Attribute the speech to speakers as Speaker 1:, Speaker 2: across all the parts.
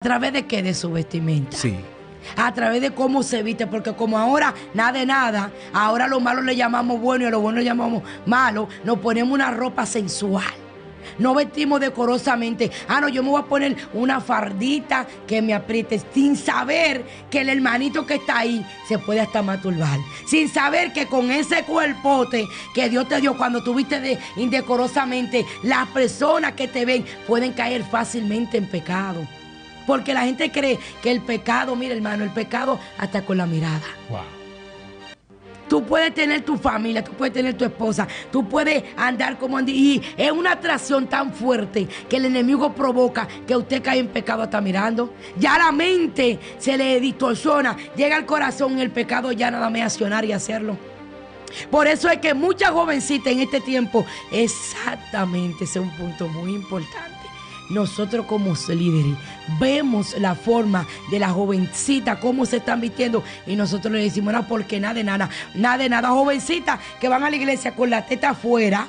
Speaker 1: ¿A través de qué? De su vestimenta.
Speaker 2: Sí.
Speaker 1: A través de cómo se viste, porque como ahora nada de nada, ahora a lo malo le llamamos bueno y a lo bueno le llamamos malo, nos ponemos una ropa sensual. No vestimos decorosamente. Ah, no, yo me voy a poner una fardita que me apriete, sin saber que el hermanito que está ahí se puede hasta masturbar. Sin saber que con ese cuerpote que Dios te dio cuando tú viste indecorosamente, las personas que te ven pueden caer fácilmente en pecado. Porque la gente cree que el pecado, mira hermano, el pecado hasta con la mirada.
Speaker 2: Wow.
Speaker 1: Tú puedes tener tu familia, tú puedes tener tu esposa, tú puedes andar como y es una atracción tan fuerte que el enemigo provoca que usted cae en pecado hasta mirando. Ya la mente se le distorsiona, llega al corazón y el pecado ya nada más accionar y hacerlo. Por eso es que muchas jovencitas en este tiempo, exactamente, ese es un punto muy importante. Nosotros como líderes vemos la forma de la jovencita, cómo se están vistiendo y nosotros le decimos, no, porque nada de nada, jovencitas que van a la iglesia con la teta afuera,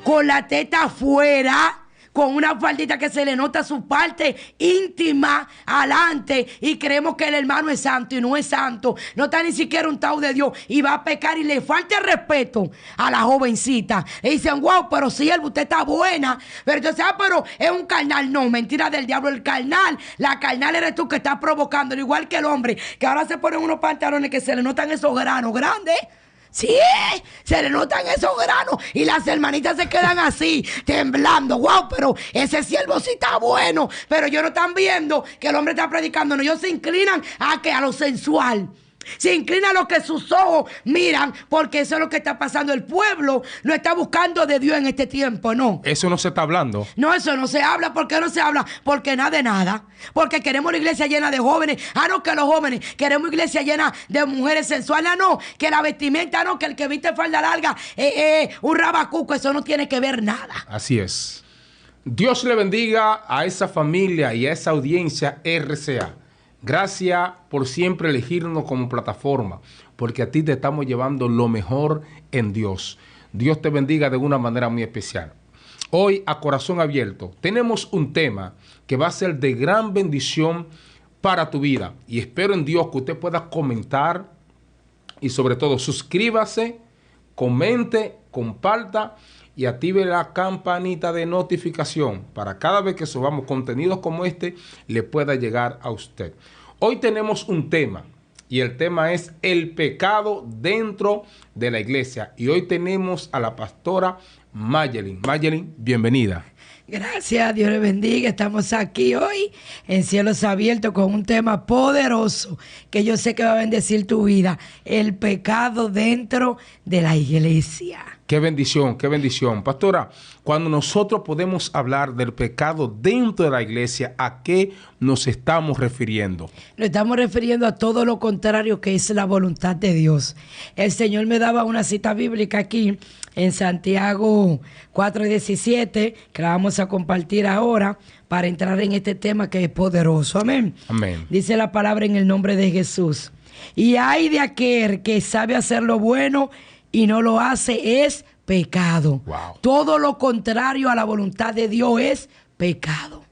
Speaker 1: con la teta afuera, con una faldita que se le nota su parte íntima adelante y creemos que el hermano es santo y no es santo, no está ni siquiera untado de Dios y va a pecar y le falta el respeto a la jovencita. Y dicen, wow, pero sí, usted está buena, pero entonces, pero es un carnal. No, mentira del diablo, el carnal, la carnal eres tú que estás provocando, igual que el hombre, que ahora se ponen unos pantalones que se le notan esos granos grandes. Sí, se le notan esos granos y las hermanitas se quedan así, temblando. Wow, pero ese siervo sí está bueno. Pero ellos no están viendo que el hombre está predicando. No, ellos se inclinan a lo sensual. Se inclina a lo que sus ojos miran, porque eso es lo que está pasando. El pueblo no está buscando de Dios en este tiempo, no.
Speaker 2: Eso no se está hablando.
Speaker 1: No, eso no se habla. ¿Por qué no se habla? Porque nada de nada. Porque queremos una iglesia llena de jóvenes. Ah, no, que los jóvenes. Queremos una iglesia llena de mujeres sensuales. Ah, no, que la vestimenta, no, que el que viste falda larga, un rabacuco, eso no tiene que ver nada.
Speaker 2: Así es. Dios le bendiga a esa familia y a esa audiencia RCA. Gracias por siempre elegirnos como plataforma, porque a ti te estamos llevando lo mejor en Dios. Dios te bendiga de una manera muy especial. Hoy, a corazón abierto, tenemos un tema que va a ser de gran bendición para tu vida. Y espero en Dios que usted pueda comentar y sobre todo suscríbase, comente, comparta y active la campanita de notificación para cada vez que subamos contenidos como este le pueda llegar a usted. Hoy tenemos un tema y el tema es el pecado dentro de la iglesia y hoy tenemos a la pastora Mayelin. Mayelin, bienvenida.
Speaker 1: Gracias, Dios le bendiga. Estamos aquí hoy en Cielos Abiertos con un tema poderoso que yo sé que va a bendecir tu vida. El pecado dentro de la iglesia.
Speaker 2: Qué bendición, qué bendición. Pastora, cuando nosotros podemos hablar del pecado dentro de la iglesia, ¿a qué nos estamos refiriendo?
Speaker 1: Nos estamos refiriendo a todo lo contrario que es la voluntad de Dios. El Señor me daba una cita bíblica aquí en Santiago 4:17, que la vamos a compartir ahora para entrar en este tema que es poderoso. Amén.
Speaker 2: Amén.
Speaker 1: Dice la palabra en el nombre de Jesús. Y hay de aquel que sabe hacer lo bueno y no lo hace, es pecado.
Speaker 2: Wow.
Speaker 1: Todo lo contrario a la voluntad de Dios es pecado.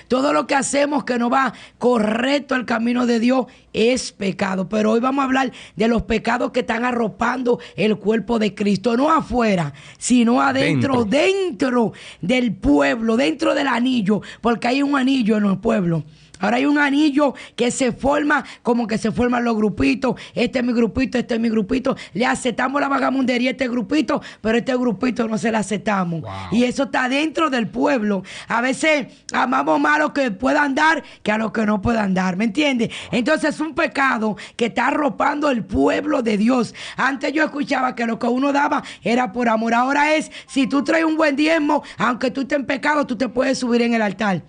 Speaker 1: Todo lo que hacemos que no va correcto al camino de Dios es pecado. Pero hoy vamos a hablar de los pecados que están arropando el cuerpo de Cristo. No afuera, sino adentro, dentro del pueblo, dentro del anillo. Porque hay un anillo en el pueblo. Ahora hay un anillo que se forma como que se forman los grupitos. Este es mi grupito, este es mi grupito. Le aceptamos la vagamundería a este grupito, pero este grupito no se la aceptamos.
Speaker 2: Wow.
Speaker 1: Y eso está dentro del pueblo. A veces amamos más a los que puedan dar que a los que no puedan dar. ¿Me entiendes? Wow. Entonces es un pecado que está arropando el pueblo de Dios. Antes yo escuchaba que lo que uno daba era por amor. Ahora es, si tú traes un buen diezmo, aunque tú estés en pecado, tú te puedes subir en el altar.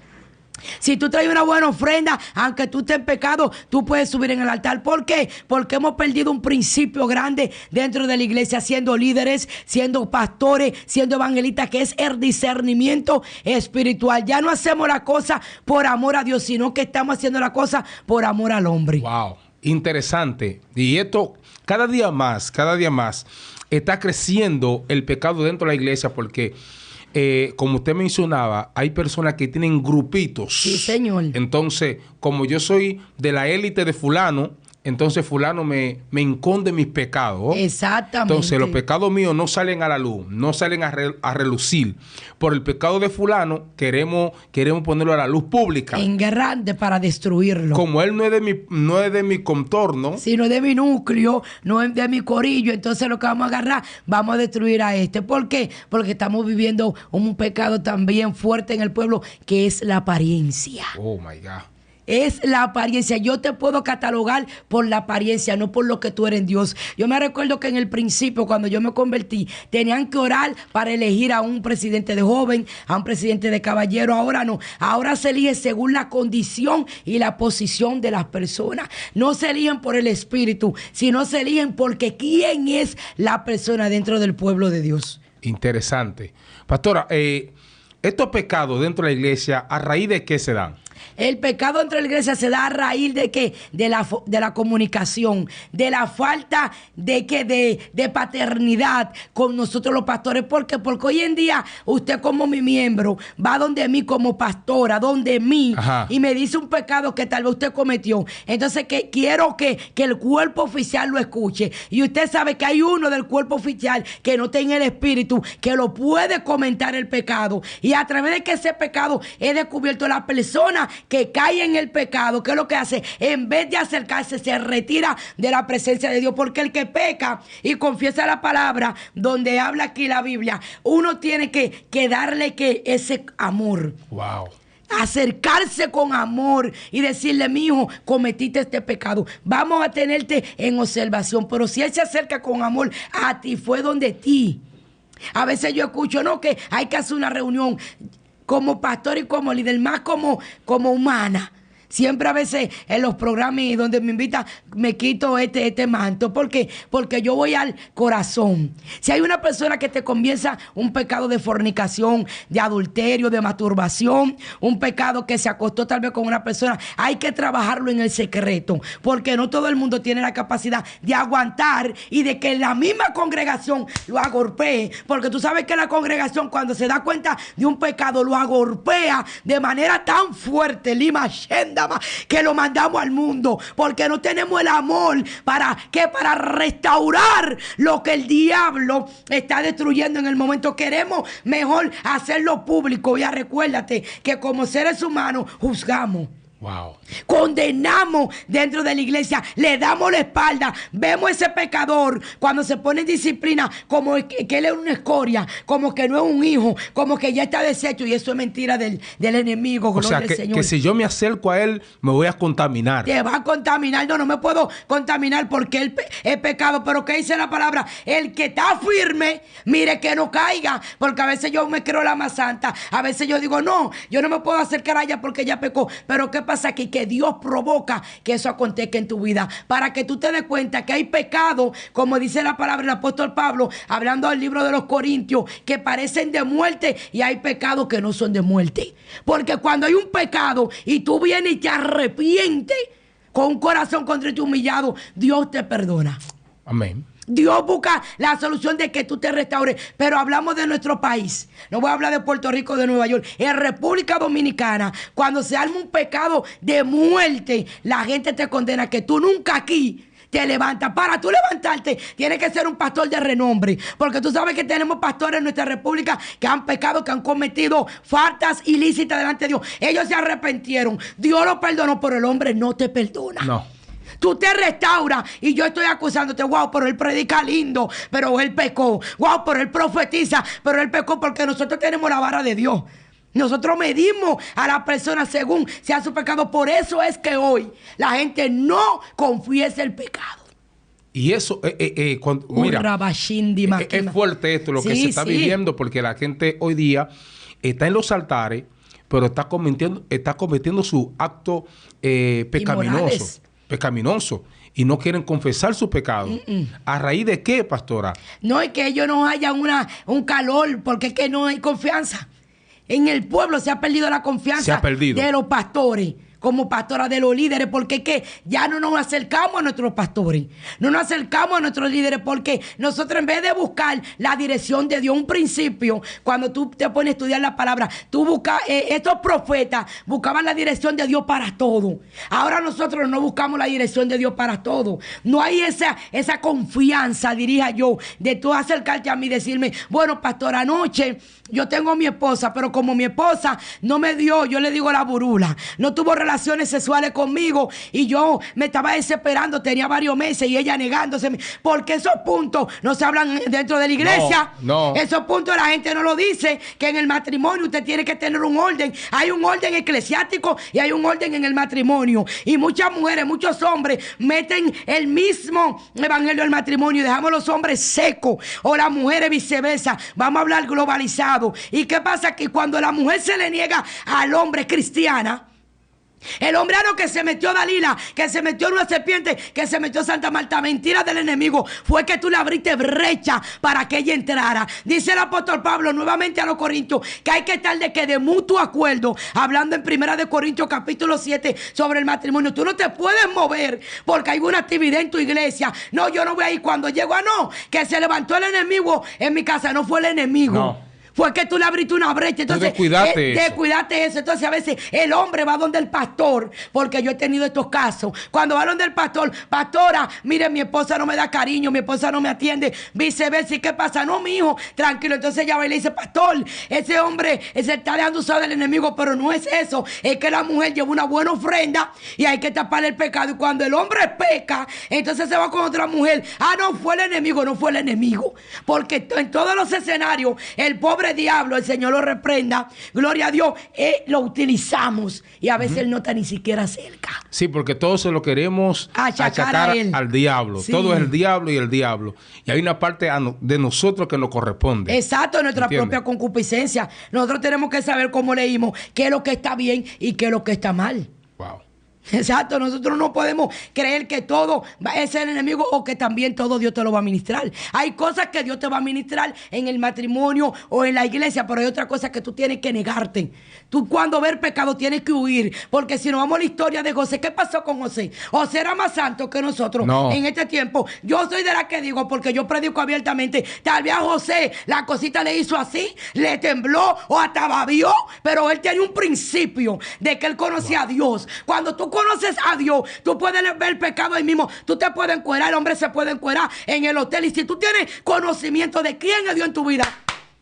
Speaker 1: Si tú traes una buena ofrenda, aunque tú estés en pecado, tú puedes subir en el altar. ¿Por qué? Porque hemos perdido un principio grande dentro de la iglesia, siendo líderes, siendo pastores, siendo evangelistas, que es el discernimiento espiritual. Ya no hacemos la cosa por amor a Dios, sino que estamos haciendo la cosa por amor al hombre.
Speaker 2: Wow, interesante. Y esto cada día más está creciendo el pecado dentro de la iglesia porque como usted mencionaba, hay personas que tienen grupitos.
Speaker 1: Sí, señor.
Speaker 2: Entonces, como yo soy de la élite de fulano, entonces fulano me esconde mis pecados.
Speaker 1: Exactamente.
Speaker 2: Entonces los pecados míos no salen a la luz, no salen a relucir. Por el pecado de fulano queremos ponerlo a la luz pública.
Speaker 1: En grande para destruirlo.
Speaker 2: Como él no es de mi contorno.
Speaker 1: Si no es de mi núcleo, no es de mi corillo, entonces lo que vamos a agarrar, vamos a destruir a este. ¿Por qué? Porque estamos viviendo un pecado también fuerte en el pueblo, que es la apariencia.
Speaker 2: Oh, my God.
Speaker 1: Es la apariencia. Yo te puedo catalogar por la apariencia, no por lo que tú eres en Dios. Yo me recuerdo que en el principio, cuando yo me convertí, tenían que orar para elegir a un presidente de joven, a un presidente de caballero. Ahora no. Ahora se elige según la condición y la posición de las personas. No se eligen por el espíritu, sino se eligen porque quién es la persona dentro del pueblo de Dios.
Speaker 2: Interesante. Pastora, estos pecados dentro de la iglesia, ¿a raíz de qué se dan?
Speaker 1: El pecado dentro de la iglesia se da a raíz de ¿qué? De la comunicación, de la falta de paternidad con nosotros los pastores. ¿Por qué? Porque hoy en día usted como mi miembro va donde mí como pastora, donde mí,
Speaker 2: Ajá.
Speaker 1: y me dice un pecado que tal vez usted cometió. Entonces quiero que el cuerpo oficial lo escuche. Y usted sabe que hay uno del cuerpo oficial que no tiene el espíritu, que lo puede comentar el pecado. Y a través de que ese pecado es descubierto, la persona que cae en el pecado, ¿qué es lo que hace? En vez de acercarse, se retira de la presencia de Dios. Porque el que peca y confiesa la palabra, donde habla aquí la Biblia, uno tiene que darle ese amor.
Speaker 2: Wow.
Speaker 1: Acercarse con amor y decirle: mi hijo, cometiste este pecado, vamos a tenerte en observación. Pero si él se acerca con amor a ti, fue donde ti. A veces yo escucho, no, que hay que hacer una reunión como pastor y como líder, más como humana. Siempre a veces en los programas donde me invitan me quito este manto. ¿Por qué? Porque yo voy al corazón. Si hay una persona que te confiesa un pecado de fornicación, de adulterio, de masturbación, un pecado que se acostó tal vez con una persona, hay que trabajarlo en el secreto. Porque no todo el mundo tiene la capacidad de aguantar y de que la misma congregación lo agolpee. Porque tú sabes que la congregación, cuando se da cuenta de un pecado, lo agolpea de manera tan fuerte, Lima Shenda, que lo mandamos al mundo, porque no tenemos el amor para restaurar lo que el diablo está destruyendo en el momento. Queremos mejor hacerlo público. Ya recuérdate que como seres humanos juzgamos.
Speaker 2: Wow.
Speaker 1: Condenamos dentro de la iglesia, le damos la espalda, vemos ese pecador cuando se pone en disciplina como que él es una escoria, como que no es un hijo, como que ya está deshecho, y eso es mentira del enemigo.
Speaker 2: O sea, que si yo me acerco a él, me voy a contaminar.
Speaker 1: Te va a contaminar. No me puedo contaminar porque él es pecado. Pero ¿qué dice la palabra? El que está firme, mire que no caiga. Porque a veces yo me creo la más santa. A veces yo digo, no, yo no me puedo acercar a ella porque ella pecó. Pero ¿qué pasa aquí? Que Dios provoca que eso acontezca en tu vida, para que tú te des cuenta que hay pecado, como dice la palabra del apóstol Pablo, hablando del libro de los Corintios, que parecen de muerte, y hay pecados que no son de muerte. Porque cuando hay un pecado y tú vienes y te arrepientes con un corazón contrito y humillado, Dios te perdona.
Speaker 2: Amén.
Speaker 1: Dios busca la solución de que tú te restaures. Pero hablamos de nuestro país. No voy a hablar de Puerto Rico, de Nueva York. En República Dominicana, cuando se arma un pecado de muerte, la gente te condena, que tú nunca aquí te levantas. Para tú levantarte, tienes que ser un pastor de renombre. Porque tú sabes que tenemos pastores en nuestra república que han pecado, que han cometido faltas ilícitas delante de Dios. Ellos se arrepintieron. Dios los perdonó, pero el hombre no te perdona.
Speaker 2: No.
Speaker 1: Tú te restauras y yo estoy acusándote. Wow, pero él predica lindo, pero él pecó. Wow, pero él profetiza, pero él pecó, porque nosotros tenemos la vara de Dios. Nosotros medimos a la persona según sea su pecado. Por eso es que hoy la gente no confiesa el pecado.
Speaker 2: Y eso, mira, es fuerte esto, lo que se está viviendo, porque la gente hoy día está en los altares, pero está cometiendo su acto pecaminoso, y no quieren confesar su pecado. ¿A raíz de qué, pastora?
Speaker 1: No, es que ellos no hayan un calor, porque es que no hay confianza. En el pueblo se ha perdido la confianza de los pastores. como pastora de los líderes, porque es que ya no nos acercamos a nuestros pastores, no nos acercamos a nuestros líderes, porque nosotros en vez de buscar la dirección de Dios, un principio, cuando tú te pones a estudiar la palabra, tú buscas, estos profetas buscaban la dirección de Dios para todo. Ahora nosotros no buscamos la dirección de Dios para todo. No hay esa confianza, diría yo, de tú acercarte a mí y decirme, bueno, pastor, anoche yo tengo a mi esposa, pero como mi esposa no me dio, yo le digo la burula, no tuvo relaciones sexuales conmigo y yo me estaba desesperando, tenía varios meses y ella negándose, porque esos puntos no se hablan dentro de la iglesia.
Speaker 2: No.
Speaker 1: Esos puntos la gente no lo dice, que en el matrimonio usted tiene que tener un orden. Hay un orden eclesiástico y hay un orden en el matrimonio. Y muchas mujeres, muchos hombres meten el mismo evangelio del matrimonio y dejamos a los hombres secos, o las mujeres viceversa. Vamos a hablar globalizado. ¿Y qué pasa? Que cuando la mujer se le niega al hombre cristiana, el hombrano que se metió Dalila, que se metió en una serpiente, que se metió Santa Marta, mentira del enemigo, fue que tú le abriste brecha para que ella entrara. Dice el apóstol Pablo nuevamente a los Corintios que hay que estar de mutuo acuerdo, hablando en 1 Corintios capítulo 7 sobre el matrimonio. Tú no te puedes mover porque hay una actividad en tu iglesia. No, yo no voy a ir cuando llego. No, que se levantó el enemigo en mi casa. No fue el enemigo.
Speaker 2: No.
Speaker 1: Fue que tú le abriste una brecha. Entonces, descuidaste eso. Entonces, a veces el hombre va donde el pastor, porque yo he tenido estos casos. Cuando va donde el pastor, pastora, mire, mi esposa no me da cariño, mi esposa no me atiende, viceversa. ¿Y qué pasa? No, mi hijo, tranquilo. Entonces ella va y le dice, pastor, ese hombre se está dejando usar del enemigo, pero no es eso. Es que la mujer lleva una buena ofrenda y hay que taparle el pecado. Y cuando el hombre peca, entonces se va con otra mujer. Ah, no fue el enemigo, no fue el enemigo. Porque en todos los escenarios, el pobre diablo, el Señor lo reprenda, gloria a Dios, lo utilizamos y a veces él no está ni siquiera cerca.
Speaker 2: Sí, porque todo se lo queremos achacar al diablo. Sí. Todo es el diablo y el diablo. Y hay una parte de nosotros que nos corresponde.
Speaker 1: Exacto, nuestra propia concupiscencia. Nosotros tenemos que saber, cómo leímos, qué es lo que está bien y qué es lo que está mal.
Speaker 2: Wow.
Speaker 1: Exacto, nosotros no podemos creer que todo es el enemigo o que también todo Dios te lo va a ministrar. Hay cosas que Dios te va a ministrar en el matrimonio o en la iglesia, pero hay otras cosas que tú tienes que negarte. Tú cuando ves pecado tienes que huir, porque si nos vamos a la historia de José, ¿qué pasó con José? José era más santo que nosotros en este tiempo. Yo soy de la que digo, porque yo predico abiertamente, tal vez a José la cosita le hizo así, le tembló o hasta babió, pero él tenía un principio de que él conocía a Dios. Cuando tú conoces a Dios, tú puedes ver el pecado ahí mismo. Tú te puedes encuerar, el hombre se puede encuerar en el hotel. Y si tú tienes conocimiento de quién es Dios en tu vida,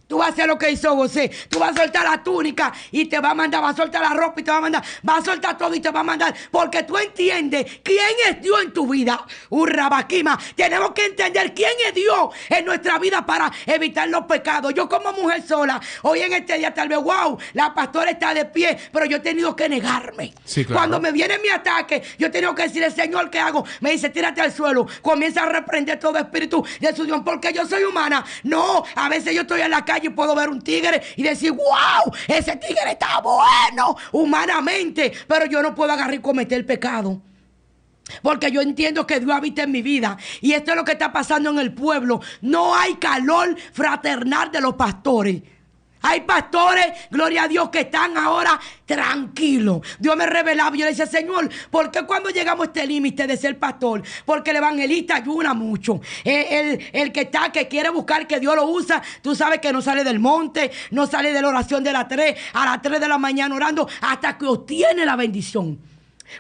Speaker 1: tú vas a hacer lo que hizo José. Tú vas a soltar la túnica y te va a mandar, vas a soltar la ropa y te va a mandar, vas a soltar todo y te va a mandar, porque tú entiendes quién es Dios en tu vida. Rabaquima, tenemos que entender quién es Dios en nuestra vida para evitar los pecados. Yo como mujer sola, hoy en este día tal vez, wow, la pastora está de pie, pero yo he tenido que negarme.
Speaker 2: Sí, claro.
Speaker 1: Cuando me viene mi ataque, yo he tenido que decirle, Señor, ¿qué hago? Me dice, tírate al suelo. Comienza a reprender todo espíritu de su Dios, porque yo soy humana. No, a veces yo estoy en la calle y puedo ver un tigre y decir, wow, ese tigre está bueno humanamente, pero yo no puedo agarrar y cometer el pecado, porque yo entiendo que Dios habita en mi vida. Y esto es lo que está pasando en el pueblo. No hay calor fraternal de los pastores. Hay pastores, gloria a Dios, que están ahora tranquilos. Dios me revelaba y yo le decía, Señor, ¿por qué cuando llegamos a este límite de ser pastor? Porque el evangelista ayuna mucho. El que quiere buscar que Dios lo usa, tú sabes que no sale del monte, no sale de la oración de las 3 a las 3 de la mañana orando hasta que obtiene la bendición.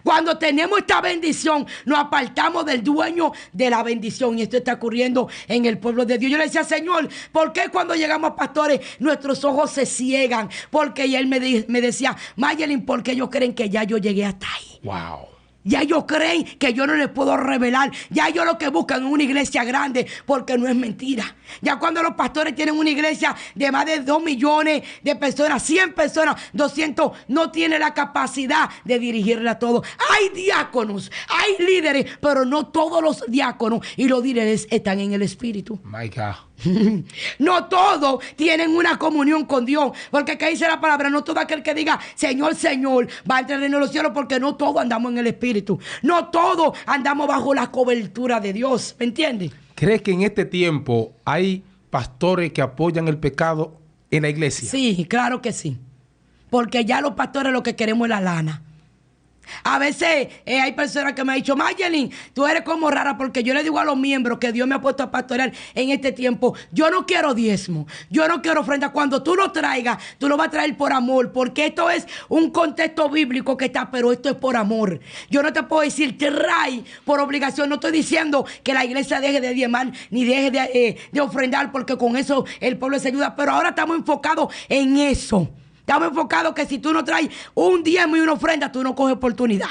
Speaker 1: Cuando tenemos esta bendición, nos apartamos del dueño de la bendición. Y esto está ocurriendo en el pueblo de Dios. Yo le decía, Señor, ¿por qué cuando llegamos a pastores nuestros ojos se ciegan? Porque y él me decía, Mayelin, ¿por qué ellos creen que ya yo llegué hasta ahí?
Speaker 2: Wow.
Speaker 1: Ya ellos creen que yo no les puedo revelar. Ya ellos lo que buscan es una iglesia grande, porque no es mentira. Ya cuando los pastores tienen una iglesia de más de 2 millones de personas, 100 personas, 200, no tiene la capacidad de dirigirle a todos. Hay diáconos, hay líderes, pero no todos los diáconos y los líderes están en el Espíritu.
Speaker 2: My God.
Speaker 1: No todos tienen una comunión con Dios, porque acá dice la palabra, no todo aquel que diga Señor, Señor va a entrar en los cielos, porque no todos andamos en el Espíritu, no todos andamos bajo la cobertura de Dios, ¿me entiendes?
Speaker 2: ¿Crees que en este tiempo hay pastores que apoyan el pecado en la iglesia?
Speaker 1: Sí, claro que sí, porque ya los pastores lo que queremos es la lana. A veces hay personas que me han dicho, Mayelin, tú eres como rara, porque yo le digo a los miembros que Dios me ha puesto a pastorear en este tiempo, yo no quiero diezmo, yo no quiero ofrenda. Cuando tú lo traigas, tú lo vas a traer por amor, porque esto es un contexto bíblico que está, pero esto es por amor. Yo no te puedo decir, trae por obligación. No estoy diciendo que la iglesia deje de diezmar, ni deje de ofrendar, porque con eso el pueblo se ayuda, pero ahora estamos enfocados en eso. Estamos enfocados que si tú no traes un diezmo y una ofrenda, tú no coges oportunidad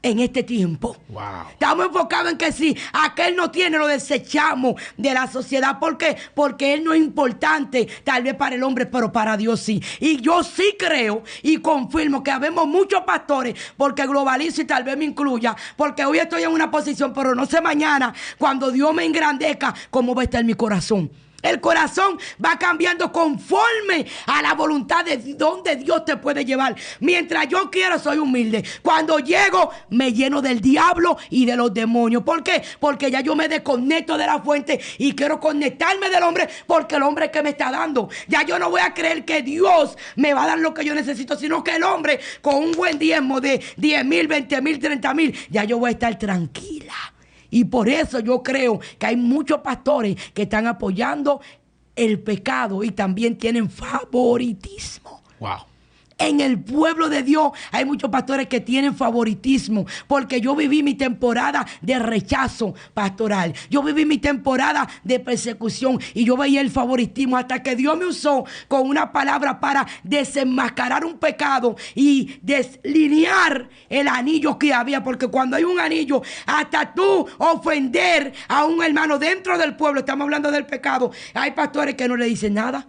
Speaker 1: en este tiempo.
Speaker 2: Wow.
Speaker 1: Estamos enfocados en que si aquel no tiene, lo desechamos de la sociedad. ¿Por qué? Porque él no es importante, tal vez para el hombre, pero para Dios sí. Y yo sí creo y confirmo que habemos muchos pastores, porque globalizo y tal vez me incluya, porque hoy estoy en una posición, pero no sé mañana, cuando Dios me engrandezca, cómo va a estar mi corazón. El corazón va cambiando conforme a la voluntad de donde Dios te puede llevar. Mientras yo quiero, soy humilde. Cuando llego, me lleno del diablo y de los demonios. ¿Por qué? Porque ya yo me desconecto de la fuente y quiero conectarme del hombre, porque el hombre es que me está dando. Ya yo no voy a creer que Dios me va a dar lo que yo necesito, sino que el hombre con un buen diezmo de 10,000, 20,000, 30,000, ya yo voy a estar tranquila. Y por eso yo creo que hay muchos pastores que están apoyando el pecado y también tienen favoritismo.
Speaker 2: Wow.
Speaker 1: En el pueblo de Dios hay muchos pastores que tienen favoritismo, porque yo viví mi temporada de rechazo pastoral, yo viví mi temporada de persecución y yo veía el favoritismo hasta que Dios me usó con una palabra para desenmascarar un pecado y deslinear el anillo que había, porque cuando hay un anillo, hasta tú ofender a un hermano dentro del pueblo, estamos hablando del pecado, hay pastores que no le dicen nada.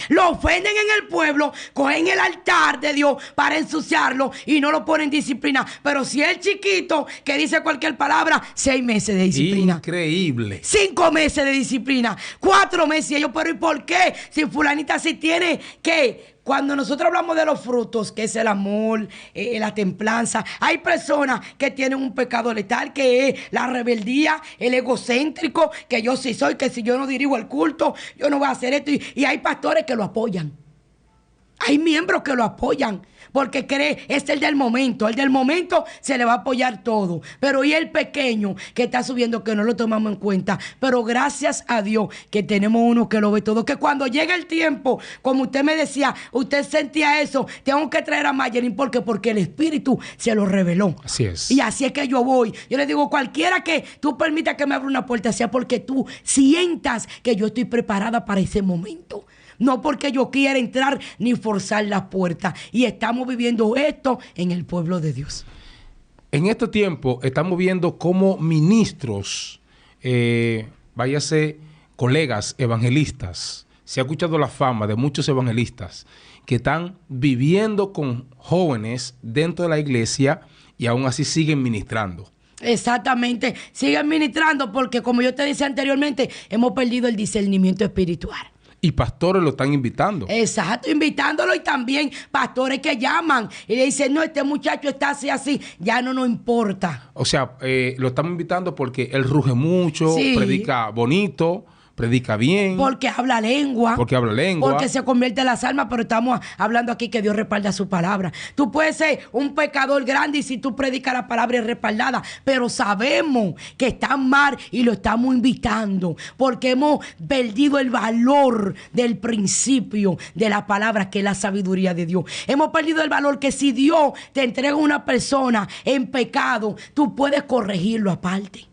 Speaker 1: Lo ofenden en el pueblo, cogen el altar de Dios para ensuciarlo y no lo ponen en disciplina. Pero si es chiquito que dice cualquier palabra, 6 meses de disciplina.
Speaker 2: Increíble.
Speaker 1: 5 meses de disciplina, 4 meses. Y ellos, pero ¿y por qué? Si fulanita sí tiene que... Cuando nosotros hablamos de los frutos, que es el amor, la templanza, hay personas que tienen un pecado letal, que es la rebeldía, el egocéntrico, que yo sí soy, que si yo no dirijo el culto, yo no voy a hacer esto. Y hay pastores que lo apoyan. Hay miembros que lo apoyan porque cree, es el del momento. El del momento se le va a apoyar todo. Pero y el pequeño que está subiendo, que no lo tomamos en cuenta. Pero gracias a Dios que tenemos uno que lo ve todo. Que cuando llega el tiempo, como usted me decía, usted sentía eso, tengo que traer a Mayelin. ¿Por qué? Porque el Espíritu se lo reveló.
Speaker 2: Así es.
Speaker 1: Y así es que yo voy. Yo le digo, cualquiera que tú permitas que me abra una puerta, sea porque tú sientas que yo estoy preparada para ese momento. No porque yo quiera entrar ni forzar las puertas. Y estamos viviendo esto en el pueblo de Dios.
Speaker 2: En este tiempo estamos viendo cómo ministros, váyase colegas evangelistas, se ha escuchado la fama de muchos evangelistas que están viviendo con jóvenes dentro de la iglesia y aún así siguen ministrando.
Speaker 1: Exactamente, siguen ministrando porque, como yo te decía anteriormente, hemos perdido el discernimiento espiritual.
Speaker 2: Y pastores lo están invitando.
Speaker 1: Exacto, invitándolo, y también pastores que llaman y le dicen, no, este muchacho está así, ya no nos importa.
Speaker 2: O sea, lo estamos invitando porque él ruge mucho,
Speaker 1: sí,
Speaker 2: predica bonito, predica bien.
Speaker 1: Porque habla lengua.
Speaker 2: Porque habla lengua.
Speaker 1: Porque se convierte en las almas, pero estamos hablando aquí que Dios respalda su palabra. Tú puedes ser un pecador grande y si tú predicas la palabra es respaldada, pero sabemos que está mal y lo estamos invitando porque hemos perdido el valor del principio de la palabra, que es la sabiduría de Dios. Hemos perdido el valor que si Dios te entrega a una persona en pecado, tú puedes corregirlo aparte.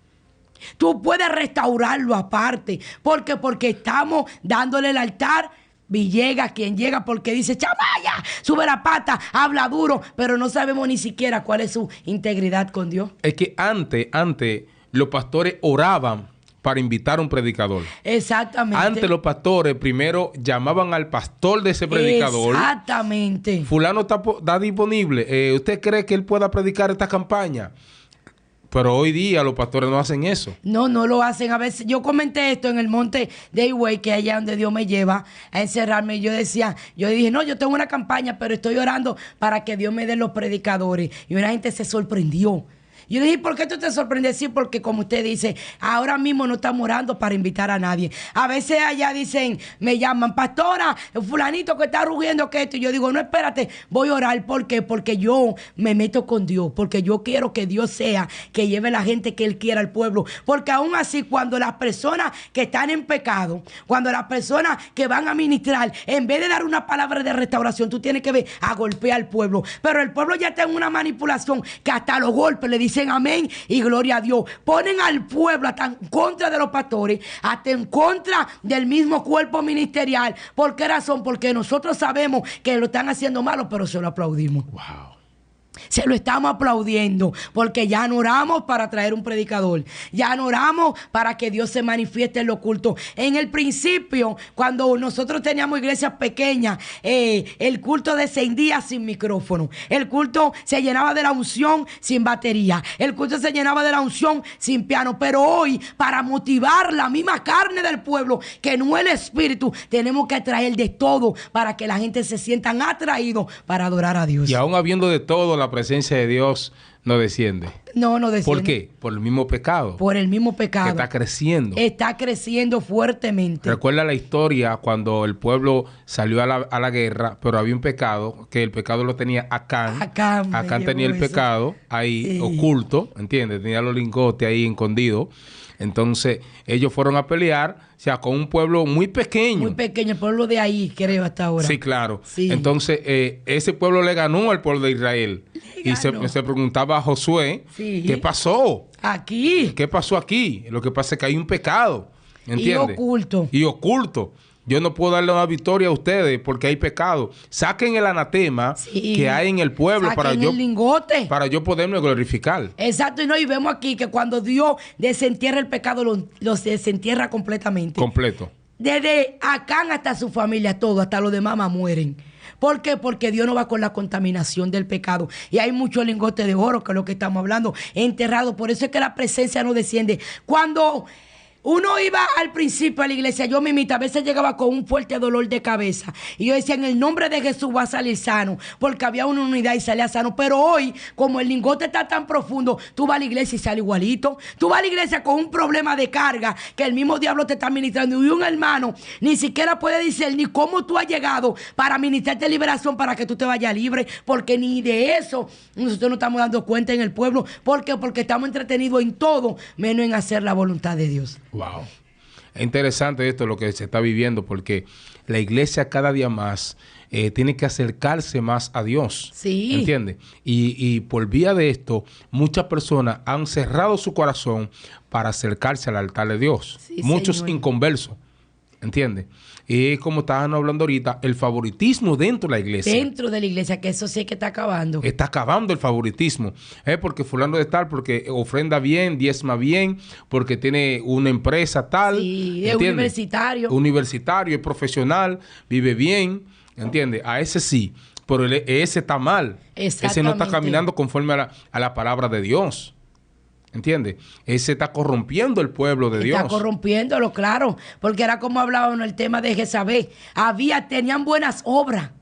Speaker 1: Tú puedes restaurarlo aparte. ¿Por qué? Porque estamos dándole el altar. Llega quien llega, porque dice, chamaya, sube la pata, habla duro, pero no sabemos ni siquiera cuál es su integridad con Dios.
Speaker 2: Es que antes los pastores oraban para invitar a un predicador.
Speaker 1: Exactamente.
Speaker 2: Antes los pastores primero llamaban al pastor de ese predicador.
Speaker 1: Exactamente.
Speaker 2: Fulano está disponible. ¿Usted cree que él pueda predicar esta campaña? Pero hoy día los pastores no hacen eso.
Speaker 1: No lo hacen. A veces yo comenté esto en el monte de Higüey, que es allá donde Dios me lleva a encerrarme. Y yo dije, no, yo tengo una campaña, pero estoy orando para que Dios me dé los predicadores. Y una gente se sorprendió. Y yo le dije, ¿por qué tú te sorprendes? Sí, porque como usted dice, ahora mismo no estamos orando para invitar a nadie. A veces allá dicen, me llaman, pastora, fulanito que está rugiendo que esto. Y yo digo, no, espérate, voy a orar. ¿Por qué? Porque yo me meto con Dios, porque yo quiero que Dios sea que lleve la gente que Él quiera al pueblo. Porque aún así, cuando las personas que están en pecado, cuando las personas que van a ministrar, en vez de dar una palabra de restauración, tú tienes que ver a golpear al pueblo. Pero el pueblo ya está en una manipulación que hasta los golpes le dicen amén y gloria a Dios. Ponen al pueblo hasta en contra de los pastores, hasta en contra del mismo cuerpo ministerial. ¿Por qué razón? Porque nosotros sabemos que lo están haciendo malo, pero se lo aplaudimos.
Speaker 2: Wow.
Speaker 1: Se lo estamos aplaudiendo porque ya no oramos para traer un predicador, ya no oramos para que Dios se manifieste en lo oculto. En el principio, cuando nosotros teníamos iglesias pequeñas, el culto descendía sin micrófono, el culto se llenaba de la unción sin batería, el culto se llenaba de la unción sin piano. Pero hoy, para motivar la misma carne del pueblo, que no el espíritu, tenemos que traer de todo para que la gente se sientan atraídos para adorar a Dios.
Speaker 2: Y aún habiendo de todo, la presencia de Dios no desciende.
Speaker 1: No desciende.
Speaker 2: ¿Por qué? Por el mismo pecado.
Speaker 1: Por el mismo pecado.
Speaker 2: Que está creciendo.
Speaker 1: Está creciendo fuertemente.
Speaker 2: Recuerda la historia cuando el pueblo salió a la guerra, pero había un pecado, que el pecado lo tenía Acán. Acán tenía el pecado ahí oculto, ¿entiendes? Tenía los lingotes ahí escondidos. Entonces, ellos fueron a pelear, o sea, con un pueblo muy pequeño.
Speaker 1: Muy pequeño, el pueblo de ahí, creo, hasta ahora.
Speaker 2: Sí, claro.
Speaker 1: Sí.
Speaker 2: Entonces, ese pueblo le ganó al pueblo de Israel. Y se preguntaba a Josué, ¿qué pasó?
Speaker 1: Aquí.
Speaker 2: ¿Qué pasó aquí? Lo que pasa es que hay un pecado, ¿entiendes?
Speaker 1: Y
Speaker 2: oculto. Yo no puedo darle una victoria a ustedes porque hay pecado. Saquen el anatema que hay en el pueblo
Speaker 1: el lingote
Speaker 2: para yo poderme glorificar.
Speaker 1: Exacto, y vemos aquí que cuando Dios desentierra el pecado, los desentierra completamente.
Speaker 2: Completo.
Speaker 1: Desde Acán hasta su familia, todo, hasta los demás mueren. ¿Por qué? Porque Dios no va con la contaminación del pecado. Y hay muchos lingotes de oro, que es lo que estamos hablando, enterrados. Por eso es que la presencia no desciende. Cuando uno iba al principio a la iglesia, yo mismita a veces llegaba con un fuerte dolor de cabeza. Y yo decía, en el nombre de Jesús va a salir sano. Porque había una unidad y salía sano. Pero hoy, como el lingote está tan profundo, tú vas a la iglesia y sale igualito. Tú vas a la iglesia con un problema de carga que el mismo diablo te está ministrando. Y un hermano ni siquiera puede discernir cómo tú has llegado para ministrarte liberación para que tú te vayas libre. Porque ni de eso nosotros nos estamos dando cuenta en el pueblo. ¿Por qué? Porque estamos entretenidos en todo, menos en hacer la voluntad de Dios.
Speaker 2: Wow. Es interesante esto lo que se está viviendo porque la iglesia cada día más tiene que acercarse más a Dios.
Speaker 1: Sí.
Speaker 2: ¿Entiendes? Y por vía de esto, muchas personas han cerrado su corazón para acercarse al altar de Dios. Sí, muchos inconversos. ¿Entiendes? Y como estaban hablando ahorita, el favoritismo dentro de la iglesia.
Speaker 1: Dentro de la iglesia, que eso sí que está acabando.
Speaker 2: Está acabando el favoritismo. Porque fulano de tal, porque ofrenda bien, diezma bien, porque tiene una empresa tal.
Speaker 1: Sí, es universitario.
Speaker 2: Universitario, es profesional, vive bien, ¿entiendes? A ese sí, pero ese está mal. Ese no está caminando conforme a la palabra de Dios. ¿Entiendes? Ese está corrompiendo el pueblo de Dios.
Speaker 1: Está corrompiéndolo, claro. Porque era como hablábamos en el tema de Jezabel. Tenían buenas obras.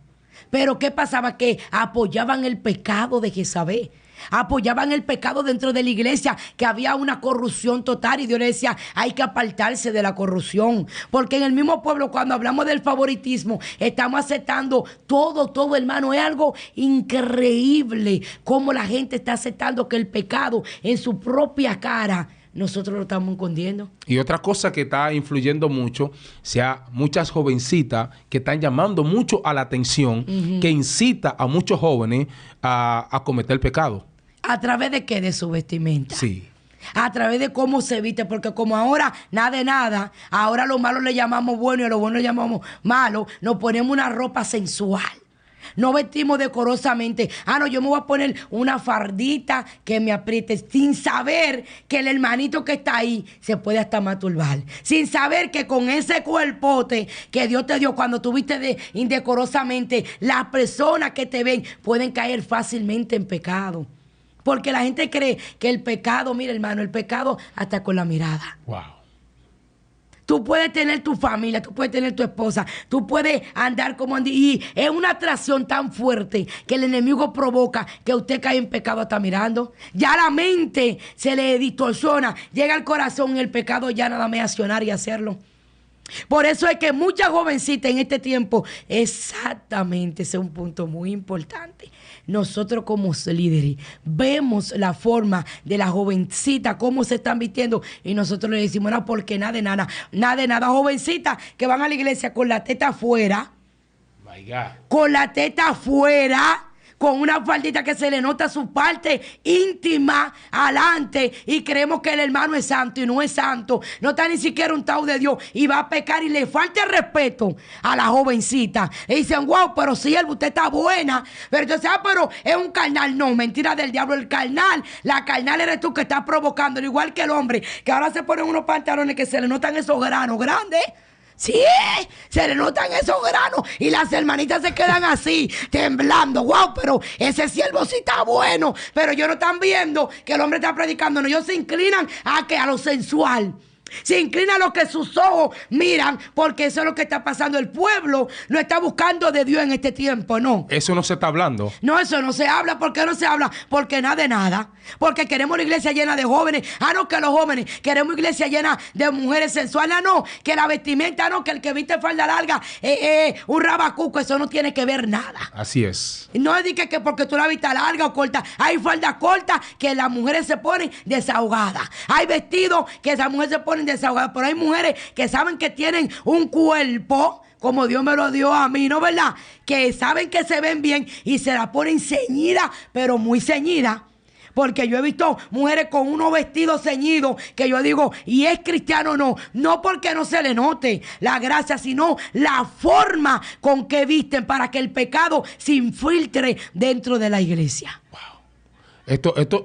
Speaker 1: Pero ¿qué pasaba? Que apoyaban el pecado de Jezabel. Apoyaban el pecado dentro de la iglesia, que había una corrupción total, y Dios le decía, hay que apartarse de la corrupción, porque en el mismo pueblo, cuando hablamos del favoritismo, estamos aceptando todo, hermano. Es algo increíble cómo la gente está aceptando que el pecado en su propia cara nosotros lo estamos escondiendo.
Speaker 2: Y otra cosa que está influyendo mucho, sea muchas jovencitas que están llamando mucho a la atención, que incita a muchos jóvenes a cometer pecado.
Speaker 1: ¿A través de qué? De su vestimenta.
Speaker 2: Sí.
Speaker 1: A través de cómo se viste, porque como ahora nada de nada, ahora a lo malo le llamamos bueno y a lo bueno le llamamos malo, nos ponemos una ropa sensual. No vestimos decorosamente. No, yo me voy a poner una fardita que me apriete, sin saber que el hermanito que está ahí se puede hasta masturbar. Sin saber que con ese cuerpote que Dios te dio cuando tú viste indecorosamente, las personas que te ven pueden caer fácilmente en pecado. Porque la gente cree que el pecado, mira hermano, el pecado hasta con la mirada.
Speaker 2: Wow.
Speaker 1: Tú puedes tener tu familia, tú puedes tener tu esposa, tú puedes andar como y es una atracción tan fuerte que el enemigo provoca que usted cae en pecado hasta mirando. Ya la mente se le distorsiona, llega al corazón y el pecado ya nada más accionar y hacerlo. Por eso es que muchas jovencitas en este tiempo, exactamente, ese es un punto muy importante. Nosotros como líderes vemos la forma de la jovencita, cómo se están vistiendo, y nosotros le decimos, no, porque nada de nada, jovencitas que van a la iglesia con la teta afuera, con la teta afuera, con una faldita que se le nota su parte íntima adelante, y creemos que el hermano es santo y no es santo, no está ni siquiera untado de Dios y va a pecar, y le falta el respeto a la jovencita. Y dicen, wow, pero si usted está buena, pero entonces, pero es un carnal. No, mentira del diablo, el carnal, la carnal eres tú que estás provocando, igual que el hombre, que ahora se ponen unos pantalones que se le notan esos granos grandes. Sí, se le notan esos granos y las hermanitas se quedan así, temblando. Wow, pero ese siervo sí está bueno. Pero ellos no están viendo que el hombre está predicando. No, ellos se inclinan a lo sensual. Se inclina a lo que sus ojos miran, porque eso es lo que está pasando. El pueblo no está buscando de Dios en este tiempo, no.
Speaker 2: Eso no se está hablando.
Speaker 1: No, eso no se habla. ¿Por qué no se habla? Porque nada de nada. Porque queremos una iglesia llena de jóvenes. No, que los jóvenes. Queremos iglesia llena de mujeres sensuales. No, que la vestimenta, no, que el que viste falda larga, un rabacuco, eso no tiene que ver nada.
Speaker 2: Así es.
Speaker 1: No es que porque tú la viste larga o corta. Hay falda corta que las mujeres se ponen desahogadas. Hay vestidos que esas mujeres se ponen desahogadas. Pero hay mujeres que saben que tienen un cuerpo como Dios me lo dio a mí, ¿no, verdad? Que saben que se ven bien y se la ponen ceñida, pero muy ceñida. Porque yo he visto mujeres con unos vestidos ceñidos que yo digo, ¿y es cristiano o no? No porque no se le note la gracia, sino la forma con que visten para que el pecado se infiltre dentro de la iglesia.
Speaker 2: Wow.